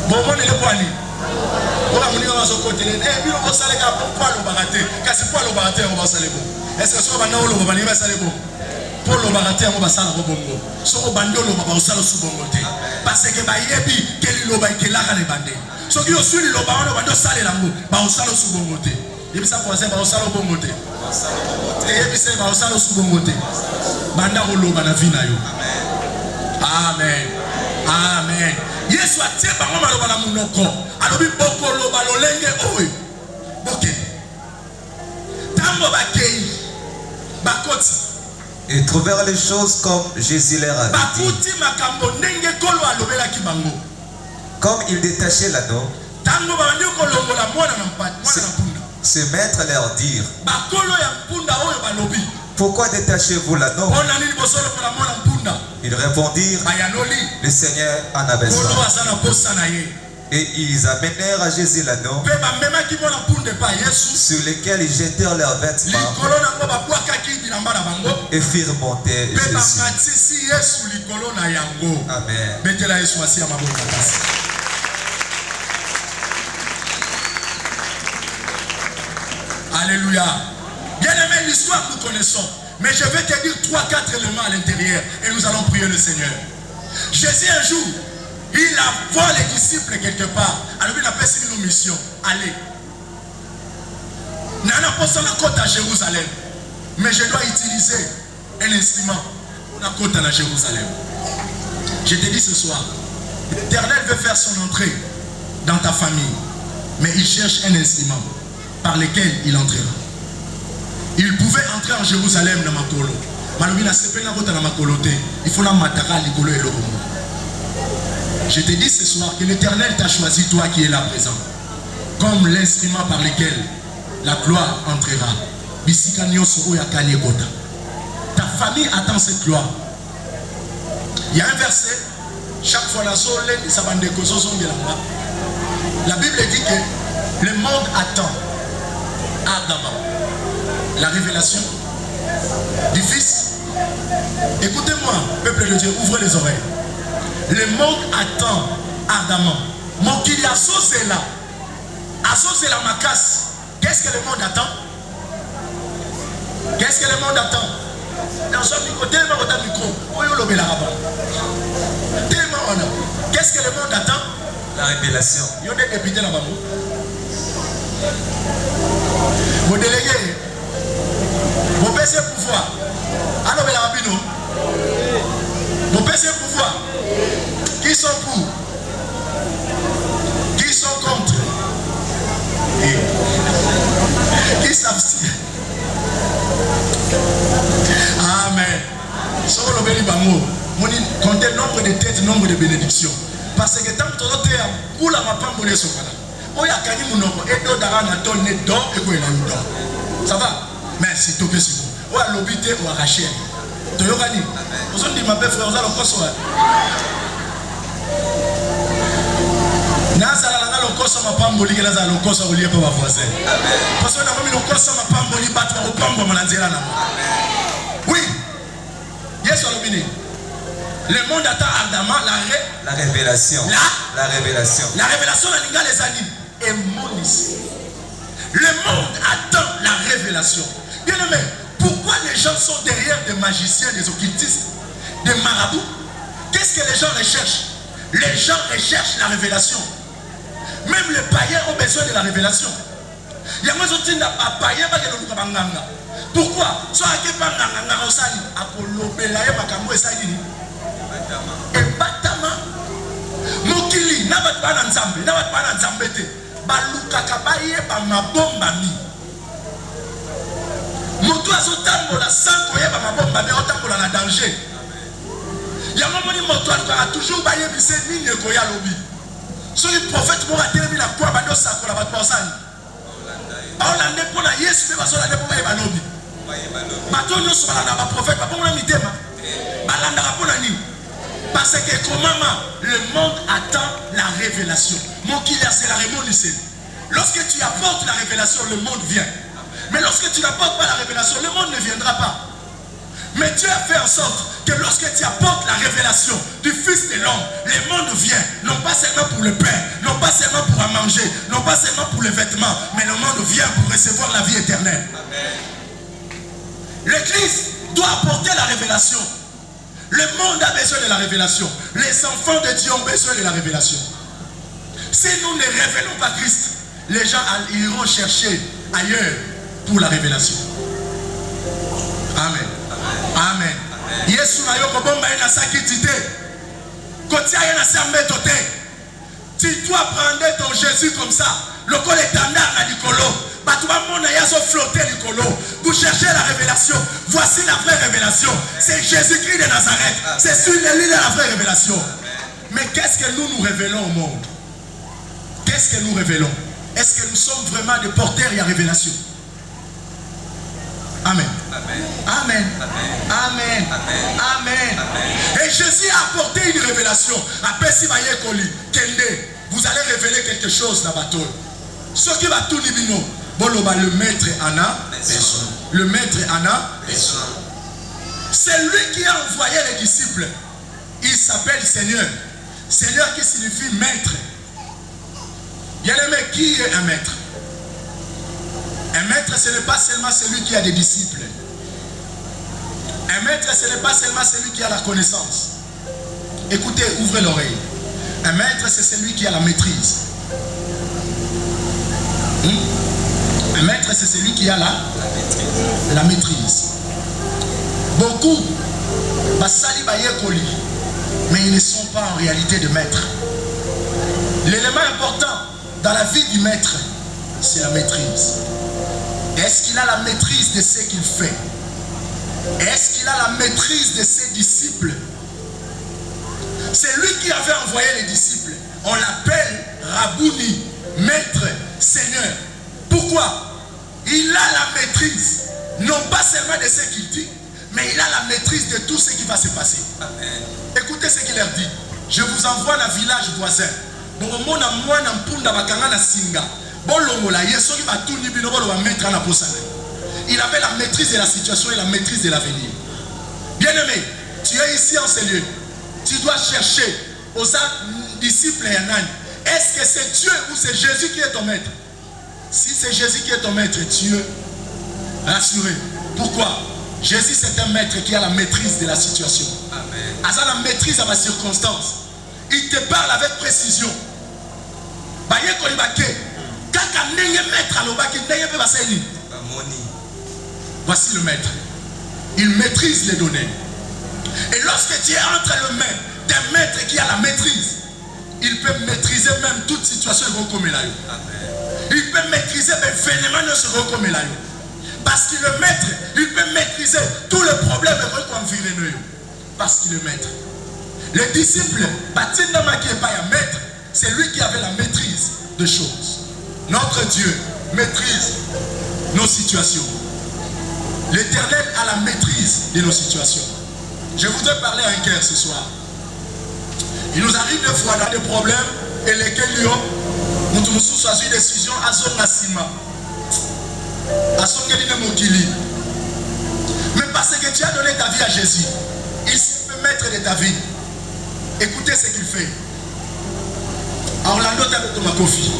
Bon on est le poignet. Pour la moulina à son côté. Et puis on va saler pour l'Obaga. Car c'est pour l'Obaga on va saler bon. Est-ce que sur le bando l'Obaga va saler bon? Pour l'Obaga on va saler bon. Sur le bando l'Obaga on saler sous bon côté. Parce que bah yebi quel l'Obaga qui l'a les bandés. Ce qui est sur le bas, on va saler l'amour. Bah, on sale sous bon côté. Et puis ça, pour ça, on sale au bon côté. Et puis ça, on sale sous bon côté. Banda rolo, banda vina yo. Amen. Amen. Yesu a tiré par moi, banda munoko. Alors, il boko lo balolenge oi. Ok. Tango bakei. Bakoti. Et trouvèrent les choses comme Jésus leur avait dit. Bakuti makambo nenge kolo alobela kibango. Comme il détachait l'anneau, ce maître leur dire, pourquoi détachez-vous l'anneau? Ils répondirent, le Seigneur en a besoin. Et ils amenèrent à Jésus l'anneau, sur lequel ils jetèrent leurs vêtements et firent monter Jésus. Amen. Alléluia. Bien aimé, l'histoire nous connaissons. Mais je vais te dire 3-4 éléments à l'intérieur. Et nous allons prier le Seigneur. Jésus un jour, il a vu les disciples quelque part. Alors il a fait une mission. Allez. Nana poste la côte à Jérusalem. Mais je dois utiliser un instrument pour la côte à Jérusalem. Je te dis ce soir, l'Éternel veut faire son entrée dans ta famille. Mais il cherche un instrument par lequel il entrera. Il pouvait entrer en Jérusalem dans Makolo. Il faut la matara l'Ikolo et le Romo. Je te dis ce soir que l'Éternel t'a choisi, toi qui es là présent, comme l'instrument par lequel la gloire entrera. Ta famille attend cette gloire. Il y a un verset, chaque fois la Bible dit que le monde attend ardemment la révélation du Fils. Écoutez-moi, peuple de Dieu, ouvrez les oreilles. Le monde attend ardemment. Mon kiliaso c'est là. Asso c'est la macasse. Qu'est-ce que le monde attend? Qu'est-ce que le monde attend? Dans son micro, tellement de micro. Qu'est-ce que le monde attend? La révélation. Il y a des députés là-bas. Vos délégués, vos PC pouvoir. Alors, mais la rabino, vos PC pouvoir. Qui sont pour? Qui sont contre? Qui s'abstient? Amen. Sur le béni bango, comptez nombre de têtes, nombre de bénédictions. Parce que tant que tu as pour la mappa moulée sur là. Oh, il y a quand même et d'autres d'arana donne d'or et quoi il a eu d'or. Ça va? Merci, tout est bon. Oh, à l'obité ou à racher. Tu as dit, vous avez dit ma belle frère, vous allez encore soir. Nazala langa lokosa mapamboli ke nazala lokosa olie pa ba voisin. Amen. Parce que na komi lokosa mapamboli batwa opambo mananzela na. Amen. Oui. Yesu alobini. Le monde attend ardemment la révélation. La révélation. La révélation la linga les amis et monis. Le monde attend la révélation. Bien aimé, pourquoi les gens sont derrière des magiciens, des occultistes, des marabouts? Qu'est-ce que les gens recherchent? Les gens recherchent la révélation. Même les païens ont besoin de la révélation. Il y a moins de païens qui ont besoin de. Pourquoi? Soit que pas nganga osali akolo belaye makambo esali ni. Et batama mokili na batwana nzambe na batwana nzambe te baluka kabaye ba mabomba mi. Moto azotambola sans koyeba mabomba mais otambola na danger. Ya moni moto a toujours baye bise nini ekoya lobi. So le prophète mo atelemi na kwa bando sakola batosani. Baolande pona Yesu be basola de pona ba lobi. Bato nyonso balanda ba prophète ba pona mitema. Balanda pona nini? Parce que comment le monde attend la révélation. Mon killer c'est la révélation. Lorsque tu apportes la révélation, le monde vient. Mais lorsque tu n'apportes pas la révélation, le monde ne viendra pas. Mais Dieu a fait en sorte que lorsque tu apportes la révélation du Fils de l'homme, le monde vient, non pas seulement pour le pain, non pas seulement pour en manger, non pas seulement pour les vêtements, mais le monde vient pour recevoir la vie éternelle. L'Église doit apporter la révélation. Le monde a besoin de la révélation. Les enfants de Dieu ont besoin de la révélation. Si nous ne révélons pas Christ, les gens iront chercher ailleurs pour la révélation. Amen. Amen. Yesu na yoko bomba ina sakitite. Kotia ina sambeto te. Tu dois prendre ton Jésus comme ça. Le col est tendard à l'icolo. Vous cherchez la révélation. Voici la vraie révélation. C'est Jésus-Christ de Nazareth. C'est sur lui la vraie révélation. Mais qu'est-ce que nous révélons au monde? Qu'est-ce que nous révélons? Est-ce que nous sommes vraiment des porteurs et à révélation? Amen. Amen. Amen. Amen. Et Jésus a apporté une révélation. Vous allez révéler quelque dans la bataille. Ce qui va tout dire, le maître en a besoin. Le maître en a besoin. C'est lui qui a envoyé les disciples. Il s'appelle Seigneur. Seigneur qui signifie maître. Bien aimé, qui est un maître? Un maître, ce n'est pas seulement celui qui a des disciples. Un maître, ce n'est pas seulement celui qui a la connaissance. Écoutez, ouvrez l'oreille. Un maître, c'est celui qui a la maîtrise. Un maître, c'est celui qui a la maîtrise. Beaucoup, mais ils ne sont pas en réalité de maîtres. L'élément important dans la vie du maître, c'est la maîtrise. Est-ce qu'il a la maîtrise de ce qu'il fait? Est-ce qu'il a la maîtrise de ses disciples? C'est lui qui avait envoyé les disciples. On l'appelle Rabouni, maître, Seigneur. Pourquoi? Il a la maîtrise, non pas seulement de ce qu'il dit, mais il a la maîtrise de tout ce qui va se passer. Amen. Écoutez ce qu'il leur dit. Je vous envoie dans le village voisin. Il avait la maîtrise de la situation et la maîtrise de l'avenir. Bien-aimé, tu es ici en ce lieu. Tu dois chercher aux disciples et Anan. Est-ce que c'est Dieu ou c'est Jésus qui est ton maître? Si c'est Jésus qui est ton maître, Dieu, rassuré. Pourquoi? Jésus c'est un maître qui a la maîtrise de la situation. Amen. Il a la maîtrise de la circonstance. Il te parle avec précision. Voici le maître. Il maîtrise les données. Et lorsque tu es entre les mains d'un maître qui a la maîtrise, il peut maîtriser même toute situation. Il peut maîtriser les phénomènes. Parce qu'il est maître, il peut maîtriser tous les problèmes environnants. Parce qu'il est maître. Les disciples, maître, c'est lui qui avait la maîtrise des choses. Notre Dieu maîtrise nos situations. L'Éternel a la maîtrise de nos situations. Je voudrais parler à un cœur ce soir. Il nous arrive des fois dans des problèmes, Et lesquels nous avons choisi une décision à son assima. À son mokili. Mais parce que tu as donné ta vie à Jésus, il peut maître de ta vie. Écoutez ce qu'il fait. Orlando Tomakofi,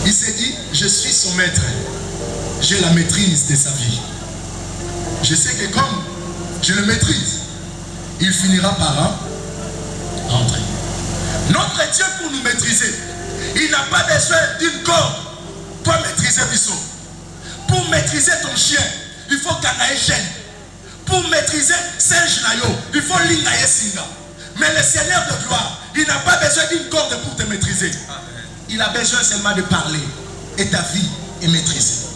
il s'est dit, je suis son maître. J'ai la maîtrise de sa vie. Je sais que comme je le maîtrise, il finira par rentrer. Notre Dieu, pour nous maîtriser, il n'a pas besoin d'une corde pour maîtriser Bissot. Pour maîtriser ton chien, il faut Kanae chaîne. Pour maîtriser Singe Nayo, il faut Lingaye Singa. Mais le Seigneur de gloire, il n'a pas besoin d'une corde pour te maîtriser. Il a besoin seulement de parler. Et ta vie est maîtrisée.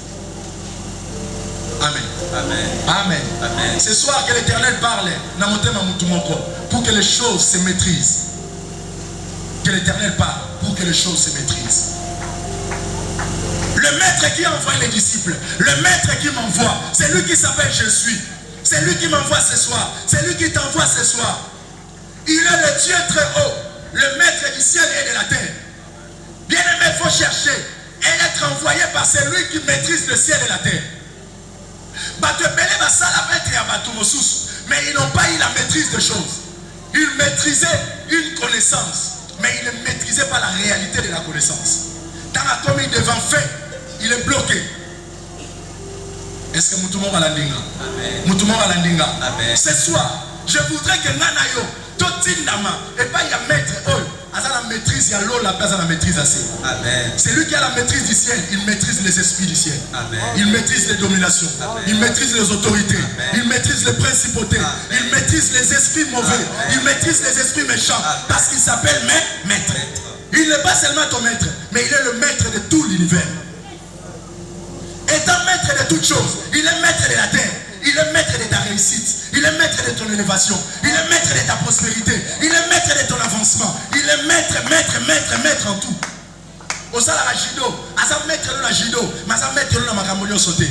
Amen. Amen. Amen. Amen. Ce soir que l'Éternel parle, pour que les choses se maîtrisent. Que l'Éternel parle pour que les choses se maîtrisent. Le maître qui envoie les disciples, le maître qui m'envoie, c'est lui qui s'appelle Je suis. C'est lui qui m'envoie ce soir. C'est lui qui t'envoie ce soir. Il est le Dieu très haut, le maître du ciel et de la terre. Bien aimé, il faut chercher et être envoyé par celui qui maîtrise le ciel et la terre. Mais ils n'ont pas eu la maîtrise des choses. Ils maîtrisaient une connaissance, mais ils ne maîtrisaient pas la réalité de la connaissance. Dans la commune devant fait, il est bloqué. Est-ce que Moutoumon va l'andinga? Moutoumon va l'andinga. Ce soir, je voudrais que Nanayo, Totindama, et pas il y a maître, à la maîtrise, il y a l'eau, la place à la maîtrise assez. C'est lui qui a la maîtrise du ciel, il maîtrise les esprits du ciel. Amen. Il maîtrise les dominations. Amen. Il maîtrise les autorités. Amen. Il maîtrise les principautés. Amen. Il maîtrise les esprits mauvais. Amen. Il maîtrise les esprits méchants. Amen. Parce qu'il s'appelle maître. Il n'est pas seulement ton maître, mais il est le maître de tout l'univers. Étant maître de toutes choses, il est maître de la terre. Il est maître de ta réussite. Il est maître de ton élévation. Il est maître de ta prospérité. Il est maître de ton avancement. Il est maître en tout. Au salaire à Jido, à sa maître dans la Jido, mais à sa maître dans la Macamolio sauté.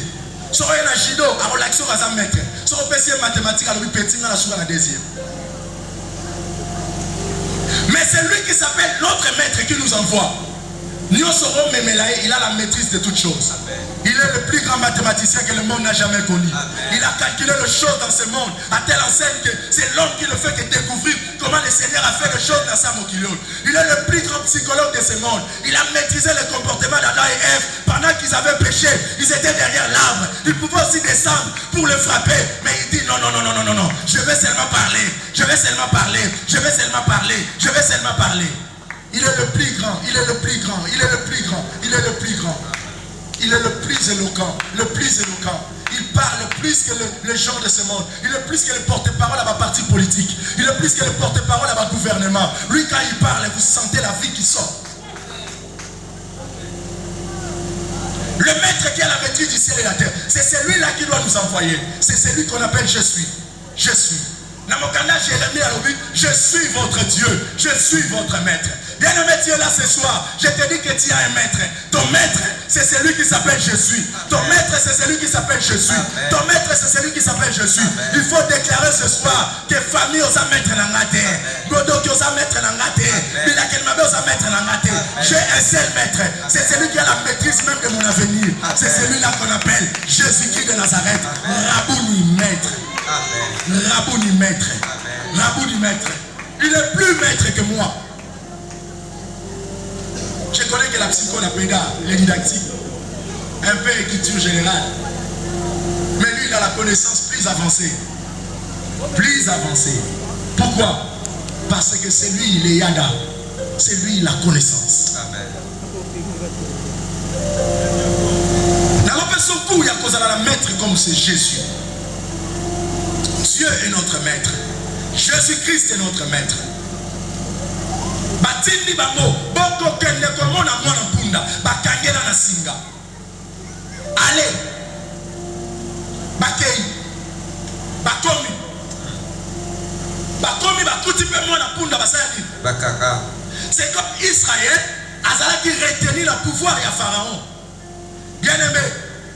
Sur la Jido, à relaxer à sa maître. Sur le PC mathématique, à l'objet dans la soupe à la deuxième. Mais c'est lui qui s'appelle notre maître qui nous envoie. Nous serons Memelaï, il a la maîtrise de toutes choses. Il est le plus grand mathématicien que le monde n'a jamais connu. Il a calculé les choses dans ce monde à telle enseigne que c'est l'homme qui ne fait que découvrir comment le Seigneur a fait les choses dans sa mokilion. Il est le plus grand psychologue de ce monde. Il a maîtrisé le comportement d'Adam et Ève pendant qu'ils avaient péché. Ils étaient derrière l'arbre. Ils pouvaient aussi descendre pour le frapper. Mais il dit non. Je vais seulement parler. Je vais seulement parler. Il est le plus grand, il est le plus grand. Il est le plus éloquent, Il parle plus que les gens de ce monde. Il est plus que le porte-parole à ma parti politique. Il est plus que le porte-parole à ma gouvernement. Lui, quand il parle, vous sentez la vie qui sort. Le maître qui a la maîtrise du ciel et la terre, c'est celui-là qui doit nous envoyer. C'est celui qu'on appelle Je suis. Je suis. Namokanda Jérémie a dit, je suis votre Dieu, je suis votre maître. Bien-aimé Dieu, là ce soir, je te dis que tu as un maître. Ton maître, c'est celui qui s'appelle Je suis. Ton maître, c'est celui qui s'appelle Je suis. Ton maître, c'est celui qui s'appelle Je suis. Il faut déclarer ce soir que famille osa maître n'angate. Godoki osa maître n'angate. Bilakelmabe osa maître n'angate. J'ai un seul maître. C'est celui qui a la maîtrise même de mon avenir. C'est celui-là qu'on appelle Jésus-Christ de Nazareth. Rabouni maître. Rabouni maître. Rabouni maître. Il est plus maître que moi. Je connais que la psycho, la péda, les didactiques, un peu écriture générale. Mais lui, il a la connaissance plus avancée. Plus avancée. Pourquoi? Parce que c'est lui, il est Yada. C'est lui, la connaissance. Amen. Dans l'opération coup, il y a cause à la maître comme c'est Jésus. Dieu est notre maître. Jésus-Christ est notre maître. Batindi bamo, boko kende komona mwana punda, bakangela na singa. Allez, bakei, bakomi, bakuti pe mwana punda basali. Bakaka. C'est comme Israël, azala qui retenir le pouvoir ya Pharaon. Bien aimé,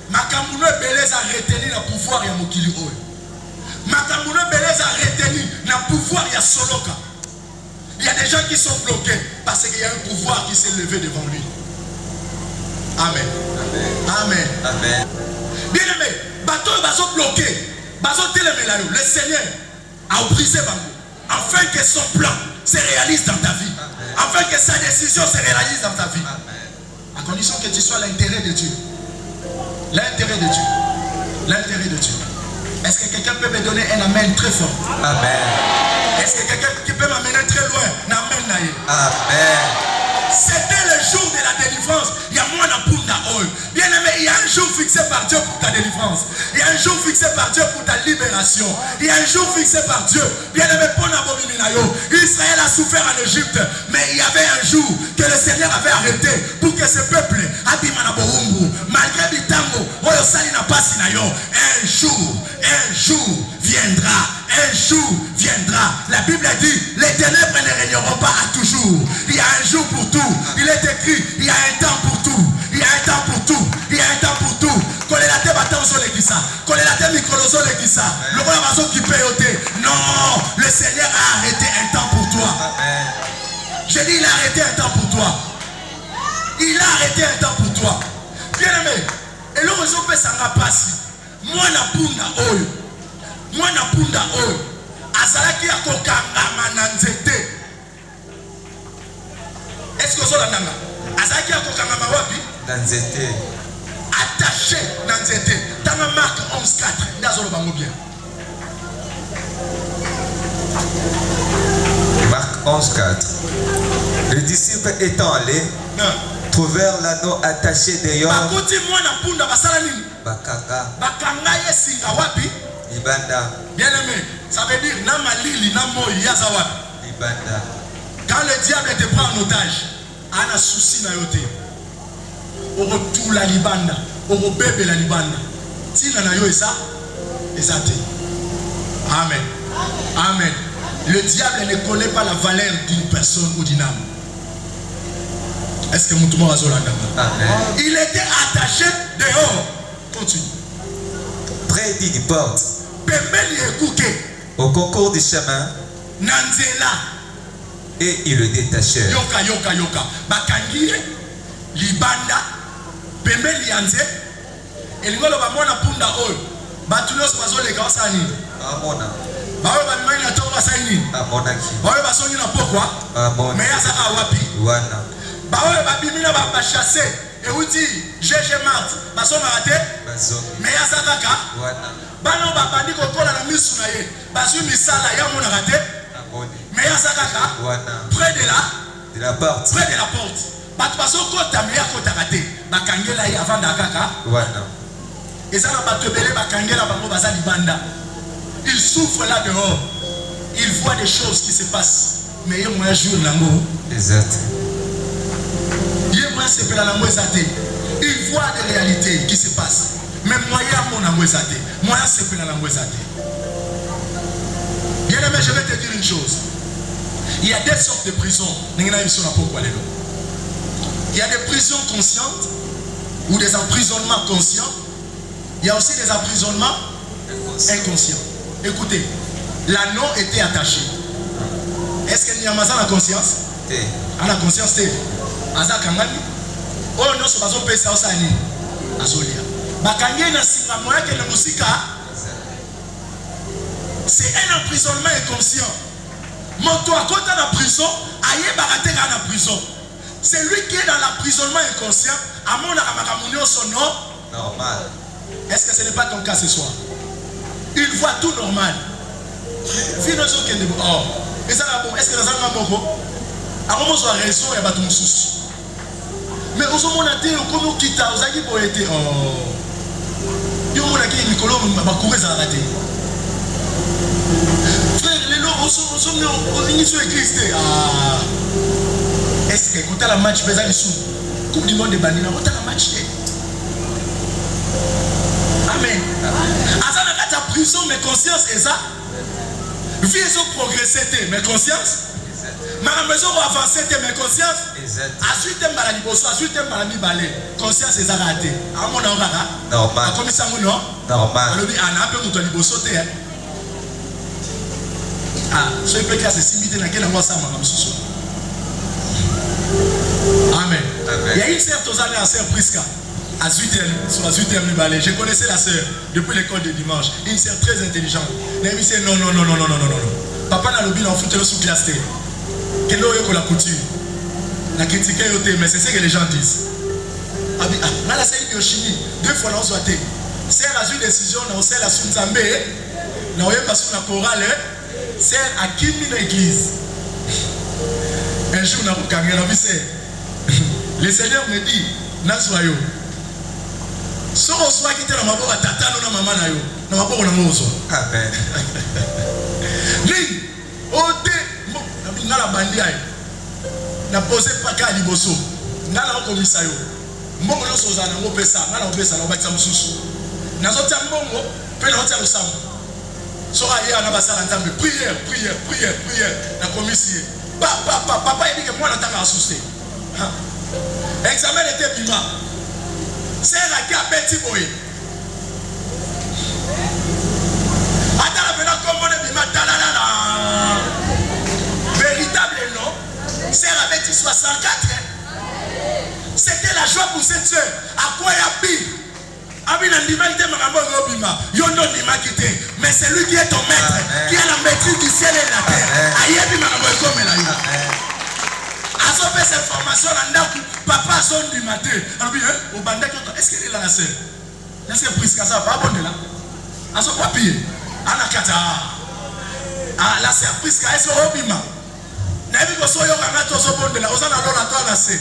makambuno beleza retenir le pouvoir ya mokili oyo. Makambuno beleza retenir le pouvoir ya Soloka. Il y a des gens qui sont bloqués parce qu'il y a un pouvoir qui s'est levé devant lui. Amen. Amen. Amen. Bien aimé, bateau baso bloqué, baso télémélayo. Le Seigneur a brisé Bango afin que son plan se réalise dans ta vie, afin que sa décision se réalise dans ta vie. À condition que tu sois l'intérêt de Dieu. L'intérêt de Dieu. L'intérêt de Dieu. Est-ce que quelqu'un peut me donner un amen très fort? Amen. Est-ce que quelqu'un qui peut m'amener très loin? Amen. Amen. C'était le jour de la délivrance. Il y a moins de bien aimé, il y a un jour fixé par Dieu pour ta délivrance. Il y a un jour fixé par Dieu pour ta libération. Il y a un jour fixé par Dieu. Bien aimé, Israël a souffert en Égypte, mais il y avait un jour que le Seigneur avait arrêté pour que ce peuple, malgré Bitango, un jour viendra. Un jour viendra. La Bible dit, les ténèbres ne régneront pas à toujours. Il y a un jour pour tout. Il est écrit, il y a un temps pour tout. Il y a un temps pour tout. Il y a un temps pour tout. Non, le Seigneur a arrêté un temps pour toi. J'ai dit, il a arrêté un temps pour toi. Il a arrêté un temps pour toi. Bien aimé, et le réseau peut s'en passer. Moi, na punda oyo azalaki ya kokangama na nzete. Est-ce que vous avez azalaki ya kokangama wapi? Na nzete. Attaché na nzete. Dans Marc 11:4 ndazolo bango bien. Marc 11:4. Les disciples étant allés trouvèrent l'anneau attaché dehors. Bakuti mwana punda basala nini? Bakanga. Bakanga yesinga wapi? Libanda. Bien aimé, ça veut dire nama lili namo yazawapi. Libanda. Quand le diable te prend en otage, ana souci na yote. Oro tout la libanda, oro bébé la libanda. Tina na yo esa, esate. Amen. Amen. Le diable ne connaît pas la valeur d'une personne ou d'une âme. Est-ce que Moutouma va Zolanda? Amen. Il était attaché dehors. Continue. Près d'une porte. Au concours du chemin. Nanzela. Et ils le détachèrent. Yoka. Bakangi, libanda, pembeli yanze. Elingolo ba mwana punda oyo. Batulos bazole ka osani. Amona. Bawe ba mani na toba saini. Amona ki. Bawe ba songi na pokwa. Amona. Meya saka wapi? Wana. Bawe ba bimina ba chasser. Et vous dit, GG Mart, baso marate. Meya saka ka. Wana. Bano babandi kokola na misu na ye. Basu misala ya mona rate. Meya saka ka. Wana. Près de la porte. Près de la porte. Batu baso kota meya kota rate. Bakangela ye avant d'akaka. Wana. Et ça, il souffre là dehors. Il voit des choses qui se passent. Mais il y a un jour exact. Il voit des réalités qui se passent. Mais moi, il y a mon amour. Moi, c'est pas l'amour. Bien aimé, je vais te dire une chose. Il y a des sortes de prisons. Il y a des prisons conscientes ou des emprisonnements conscients. Il y a aussi des emprisonnements inconscients. Écoutez, l'anneau était attaché. Est-ce qu'il y a la conscience? À la conscience, c'est Azakangani. Oh non, c'est pas ça, c'est ça. Azolia. Bakangé na singamoya que le musika. C'est un emprisonnement inconscient. Moto à côté de la prison, aïe baraté dans la prison. C'est lui qui est dans l'emprisonnement inconscient. À mon amakamunio son nom. Normal. Est-ce que ce n'est pas ton cas ce soir? Il voit tout normal. Oh, est-ce que dans un moment, avant de raison, il y a tout souci. Mais au moment où on a quitté, on a dit pour être. Il y a un qui Nicolas m'a couru à la raté. Frère, les lots, on s'est Christ. Est-ce que quand tu as la match, tu as Coupe du monde de Banina, quand tu as la match. Amen. Azana kata prison mais conscience est ça. Vie ont progressé mais conscience. Ma maison va avancer mais conscience. Ensuite maladi bosso, ensuite maladi balé. Conscience est ça raté. À mon orara. Normal. Comme ça non? Normal. Alors dit ana peu muto liboso te. Ah, ce peut que c'est simité dans quel endroit ça m'a sous. Amen. Il y a une sœur aux années à sœur Prisca. À Zuiter, sur la Zuiter Nubalé. Je connaissais la sœur depuis l'école de dimanche. Une sœur très intelligente. Elle me dit non. Papa n'a l'objet d'en foutre sous classe. Quelle est la couture? La critique mais c'est ce que les gens disent. Ah, la sœur Yoshini, 2 fois dans Zoate. Sœur a eu une décision dans celle à Sunzambe. Dans le passé la chorale. Sœur a Kimi dans l'église. Un jour, on a regardé la vie. Le Seigneur me dit, Nasoyo. Si on soit quitté dans ma boue à tata, nous maman na yo, dans ma boue on a mozo. Amen. Ling, ote, na la bandi ayo, na posé pas qu'à liboso, na la commissaire yo. Mbongo no soza na ngo pesa, na la pesa na obakisa mususu. Na zo tia mbongo, pe na tia losambo. So aya na basala ntambe, prière, na commissaire. Papa il dit que moi n'attends pas à soucier. Examen était bima. C'est la qui a petit boy. Attends la venant comme on est bima. Véritable nom. C'est la bête 64. C'était la joie pour cette soeur. À quoi il y a pire? Mais c'est lui qui est ton maître, qui a la maîtrise du ciel et de la terre. A fait cette formation, papa a son du matin. Est-ce qu'il est là la sœur? Est-ce que Prisca ça va abonner là? A son papier. La sœur Prisca est-ce que Robima? N'est-ce que soyo kamato so bonde là? Osana lola toi la sœur.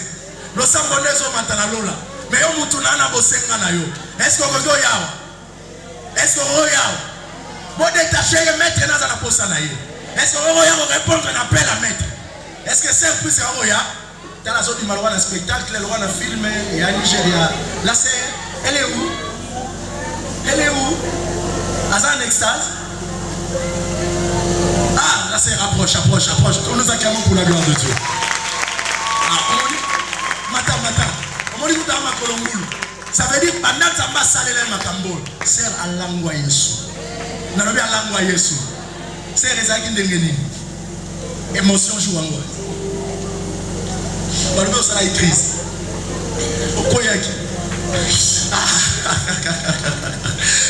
Lo sambonne so matana lola. Mais yo mutu nana bosenga na yo. Est-ce que vous avez est-ce que vous avez bon détaché le maître dans la poste na yo. Est-ce que vous avez répondre à l'appel à maître? Est-ce que c'est plus ça vous dans la zone du Maroc un spectacle, le roi un film et à Nigeria. Là c'est elle est où? Elle est où? Azan extase. Ah, là c'est approche. On nous acclamons pour la gloire de Dieu. Ah, on dit Mata. On dit Moutama Kolongulu. Ça veut dire pendant que ça va saler les macambol. Sert à l'angwa Yesu. Nalobi à l'angwa Yesu. C'est les acquis d'engeni. Émotion joue en moi. Nalobi au salaire crise. Au koyaki.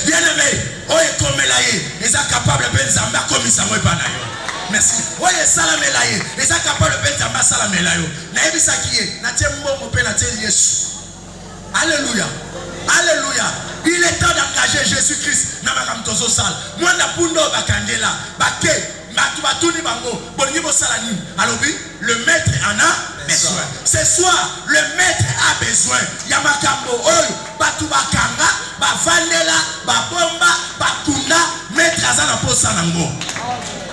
Bien aimé. Oye comme laye. Ils sont capables de faire zamba comme ça moi pas nayo. Merci. Oye salamelaye. Ils sont capables de faire zamba salamelayo. Na ebisa kiye. Na tie mbongo pe na tie Yesu. Alléluia. Alléluia. Il est temps d'engager Jésus-Christ dans ma camtozo sale. Moi na pundo bakandela. Bake. Matubatuni bango. Bonibo salani. Alobi. Le maître en a besoin. Ce soir, le maître a besoin. Yamakambo oyo. Batubakanga. Bavandela. Babomba. Bakunda. Maître azana po sanango.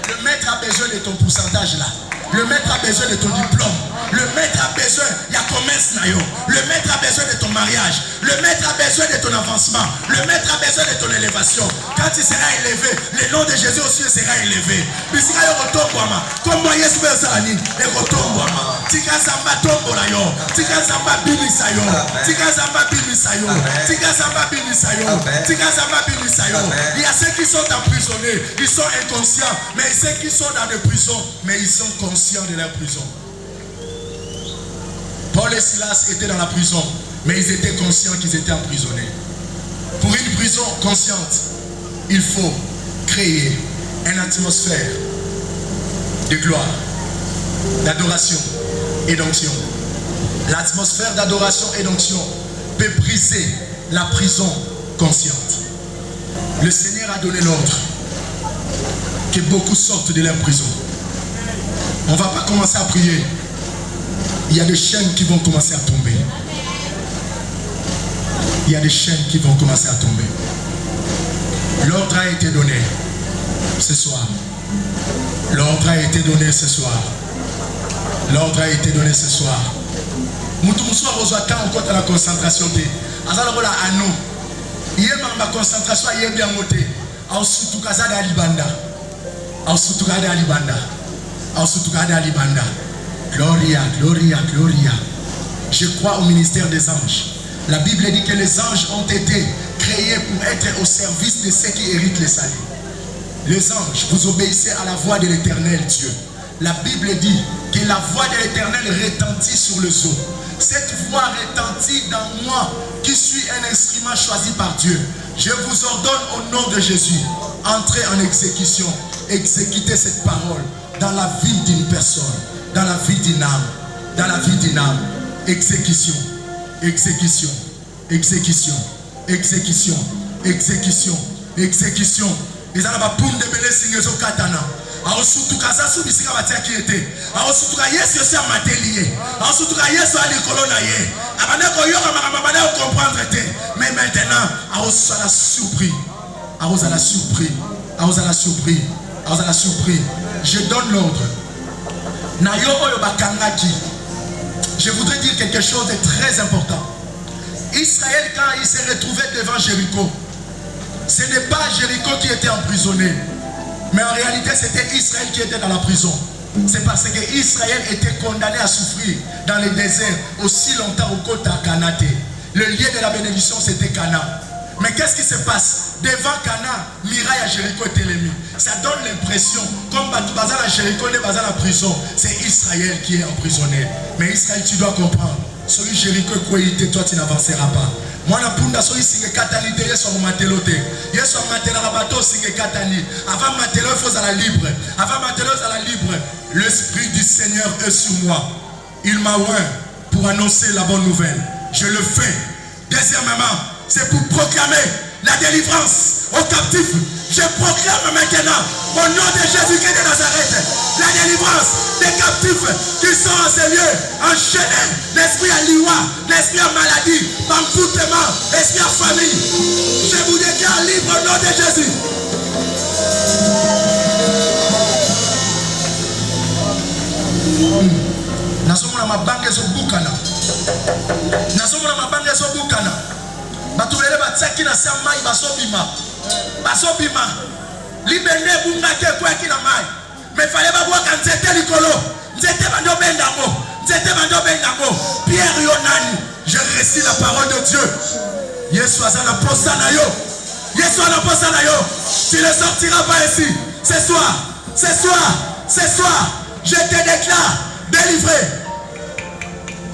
Le maître a besoin de ton pourcentage là. Le maître a besoin de ton diplôme. Le maître a besoin, il y a commerce nayo. Le maître a besoin de ton mariage. Le maître a besoin de ton avancement. Le maître a besoin de ton élévation. Quand tu seras élevé, le nom de Jésus aussi sera élevé. Bisika yo kotombwama. Comme moi Yesu besalani, et kotombwama. Tika samba tombola yo. Tika samba bimisa yo. Tika samba bimisa yo. Tika samba bimisa yo. Tika samba bimisa yo. Il y a ceux qui sont emprisonnés, ils sont inconscients, mais ceux qui sont dans des prisons, mais ils sont conscients de leur prison. Paul et Silas étaient dans la prison, mais ils étaient conscients qu'ils étaient emprisonnés. Pour une prison consciente, il faut créer une atmosphère de gloire, d'adoration et d'onction. L'atmosphère d'adoration et d'onction peut briser la prison consciente. Le Seigneur a donné l'ordre que beaucoup sortent de leur prison. On ne va pas commencer à prier. Il y a des chaînes qui vont commencer à tomber. Il y a des chaînes qui vont commencer à tomber. L'ordre a été donné ce soir. L'ordre a été donné ce soir. L'ordre a été donné ce soir. Nous sommes encore dans la concentration. Azalabola ano. Hier ma concentration hier bien moté. Ausutu kazada alibanda. Ausutu kazada alibanda. Ausutu kazada alibanda. Gloria, gloria, gloria. Je crois au ministère des anges. La Bible dit que les anges ont été créés pour être au service de ceux qui héritent le salut. Les anges, vous obéissez à la voix de l'Éternel Dieu. La Bible dit que la voix de l'Éternel retentit sur le zoo. Cette voix retentit dans moi qui suis un instrument choisi par Dieu. Je vous ordonne au nom de Jésus, entrez en exécution. Exécutez cette parole dans la vie d'une personne, dans la vie d'une âme, dans la vie d'une âme. Exécution, exécution, exécution, exécution, exécution, exécution. Ils ont la poule de belé signé au katana. Alors surtout quand ça sous bisika batia qui était. Alors surtout quand yes aussi à matelier. Alors surtout quand yes à l'école naïe. Abandé ko yo kamabandé comprendre té. Mais maintenant, alors ça la surpris. Alors ça la surpris. Alors ça la surpris. Alors ça la surpris. Je donne l'ordre. Na yo oyo bakangaki. Je voudrais dire quelque chose de très important. Israël, quand il s'est retrouvé devant Jéricho, ce n'est pas Jéricho qui était emprisonné, mais en réalité c'était Israël qui était dans la prison. C'est parce que Israël était condamné à souffrir dans le désert aussi longtemps au côté à Cana. Le lieu de la bénédiction c'était Cana. Mais qu'est-ce qui se passe? Devant Cana, Miraille à Jéricho était l'ennemi. Ça donne l'impression, comme Bazan à Jéricho n'est pas à la prison, c'est Israël qui est emprisonné. Mais Israël, tu dois comprendre, celui Jéricho est toi tu n'avanceras pas. Moi, je punda so ici katani de yeso matelote. Yeso matela rabato singe katani. Avant matelo il faut à la libre. Avant matelo à la libre. L'esprit du Seigneur est sur moi. Il m'a oint pour annoncer la bonne nouvelle. Je le fais. Deuxièmement, c'est pour proclamer la délivrance aux captifs. Je proclame maintenant au nom de Jésus-Christ de Nazareth la délivrance des captifs qui sont en ces lieux enchaînés. L'esprit à l'iwa, l'esprit à maladie, m'empoutement, l'esprit à famille. Je vous déclare libre au nom de Jésus. Nasomona mabange zo bukana. Nasomona mabange zo bukana. Batulele batsaki na samai basobima. Basobima. Libende bungake kwa kila mai. Mais fallait pas voir quand c'était Nicolo. C'était Bando Bendango. C'était Bando Bendango. Pierre Yonani. Je récite la parole de Dieu. Yesu azana postanayo. Yesu ana postanayo. Tu ne sortiras pas ici. Ce soir. Ce soir. Ce soir. Je te déclare délivré.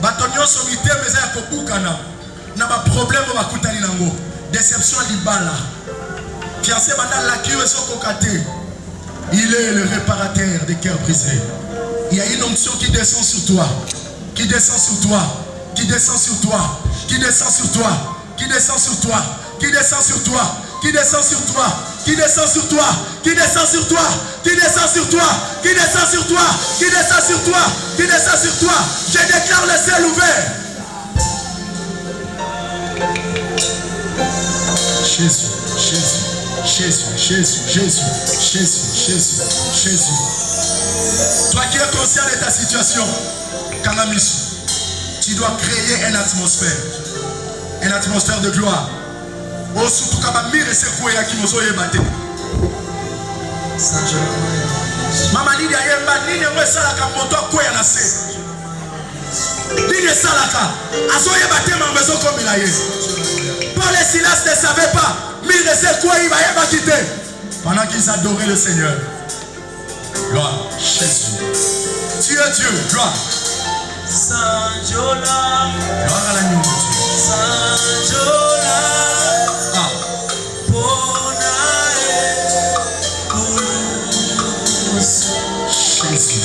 Batonyo somité mais ya kobukana. Na ba problème ba kutani nango. Déception libala. Fiancé banda la kiyo sokokate. Il est le réparateur des cœurs brisés. Il y a une onction qui descend sur toi. Qui descend sur toi. Qui descend sur toi. Qui descend sur toi. Qui descend sur toi. Qui descend sur toi. Qui descend sur toi. Qui descend sur toi. Qui descend sur toi. Qui descend sur toi. Qui descend sur toi. Qui descend sur toi. Qui descend sur toi. Je déclare le ciel ouvert. Jésus, Jésus. Jésus, Jésus, Jésus, Jésus, Jésus, Jésus. Toi qui es conscient de ta situation, Kanamis, tu dois créer une atmosphère de gloire. Oh, surtout quand tu as c'est quoi qui nous a battu. Maman dit yemba nini ngwe salaka moto ko ya nase. Nini salaka asoye battu mambezo komila ye. Paul et Silas ne savaient pas. Mais il sait quoi il va y quitter. Pendant qu'ils adoraient le Seigneur. Gloire, Jésus. Tu es Dieu, gloire. Sanjola. Gloire à l'agneau de Dieu. Sanjola. Ah. Jésus.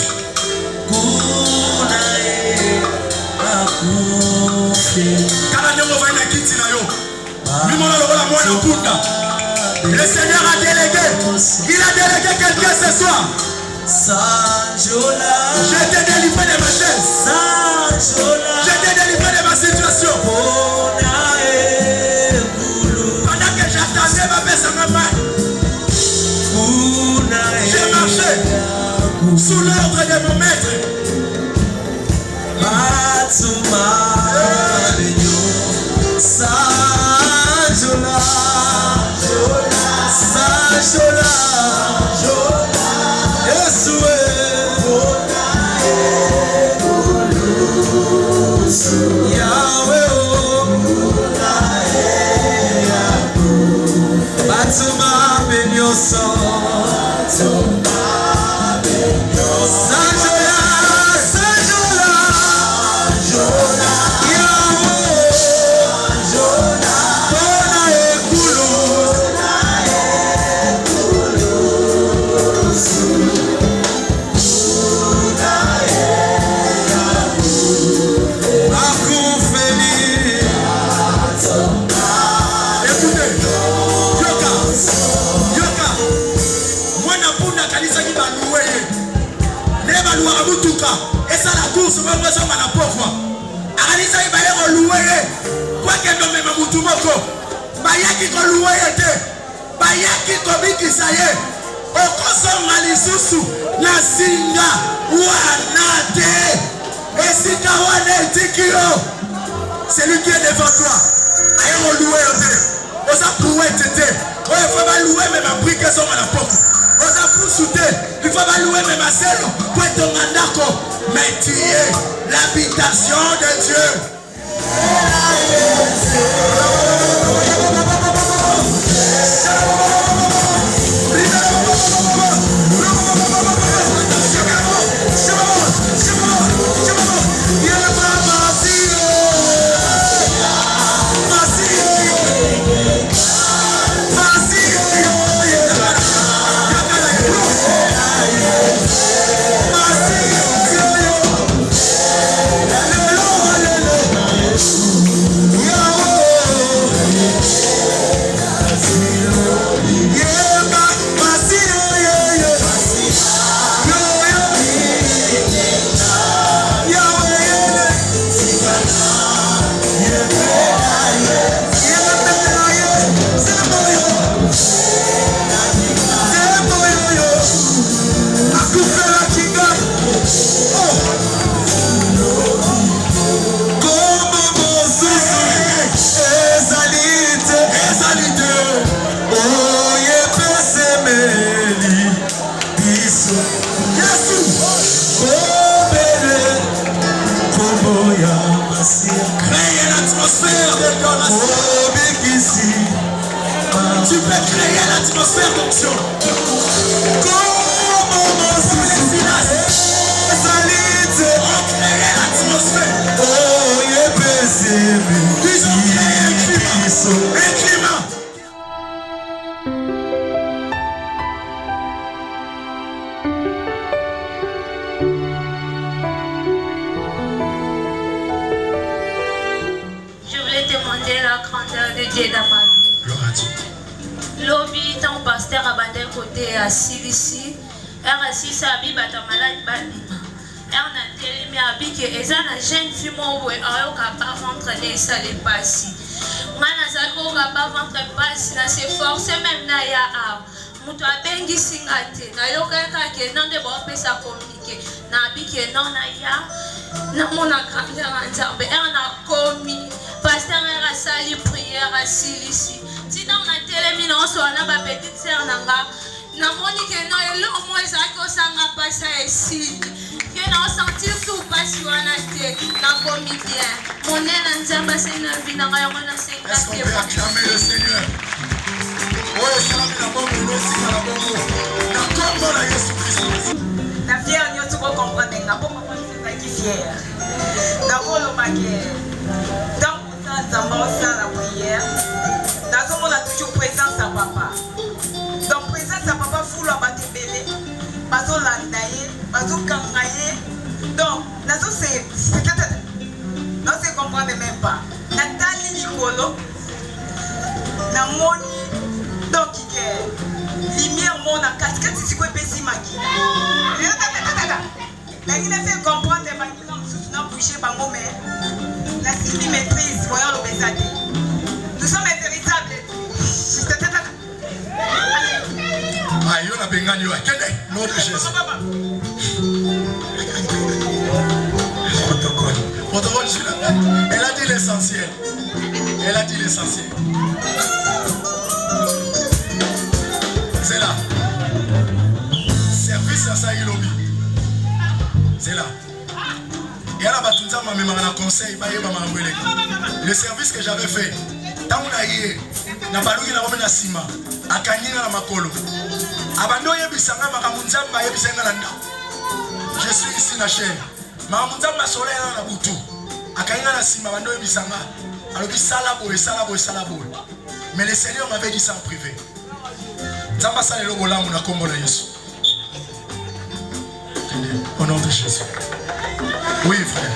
Le Seigneur a délégué. Il a délégué quelqu'un ce soir. Je t'ai délivré de ma chaise. Je t'ai délivré de ma situation. Pendant que j'attendais ma baisse à ma main, j'ai marché sous l'ordre de mon maître. Batuma benyoso mutuka esa la course bango zonga na pokwa akanisa ibale ko louer kwa kendo mema mutu moko bayaki ko louer te bayaki ko bikisa ye okosonga lisusu na singa wana te esika wana etikio celui qui est devant toi aye ko louer te oza prouette te oyo faut ba louer même brique zonga na pokwa oza pusu te il faut ba louer même selo pour etonga ndako mais tu es l'habitation de Dieu. Tu peux créer l'atmosphère d'onction. On crée l'atmosphère. Ils ont créé un climat. Je voulais demander la grandeur de Dieu dans ma vie. Lobby tant pasteur à bandé côté à Silici, RSI sabi bata malade balima. Na télé abi que eza na jeune fille mo we ayo ka pas ventre ne ça les passi. Mana zako ka pas ventre passi na se forcer même na ya a. Muto abengi singate na yo ka ke non de bo pesa communiquer. Na abi que non na ya na mona grandeur nzambe na komi pasteur era sali prière à Silici. Si dans la télé, on a ma petite sœur Nanga. Na monique no elo mo ezako sanga pasa ici. Que non sentir sous passion na te na komi bien. Mon nena nzamba c'est na vie na ya mona c'est est-ce qu'on peut acclamer le Seigneur? Oh, salam na bongo no sika na bongo. Na kombo na Yesu Christ. Na fière nyoto ko comprendre nga po papa c'est qui fier. Na kolo bague. Dans ça nzamba ça la prière. On a toujours présence à papa. Donc présence à papa fou la batebele, bazo landaye, bazo kangaye. Donc nazo c'est non c'est comprendre même pas. Nathalie Nicolo, na moni donc que lumière mon na casquette si quoi pesi maki. La qui ne fait comprendre des maki comme sous na boucher bango mais la simi maîtrise voyons le besade. Nous sommes véritables. Aïe, on a bien gagné. Nom de Jésus. Protocole, elle a dit l'essentiel. Elle a dit l'essentiel. C'est là. Service à Saïlobi. C'est là. Et à la Batunza, ma mère m'a conseillé. Le service que j'avais fait. Tant on a eu, na baluki na komena sima, akanyina na makolo. Abando yebisanga makamunzamba yebisanga na ndako. Je suis ici na chaîne. Makamunzamba soleil na butu. Akanyina na sima bando yebisanga. Alors sala boy. Mais le Seigneur m'avait dit ça en privé. Nzamba sala le bolamu na kombo na Yesu. Au nom de Jésus. Oui, frère.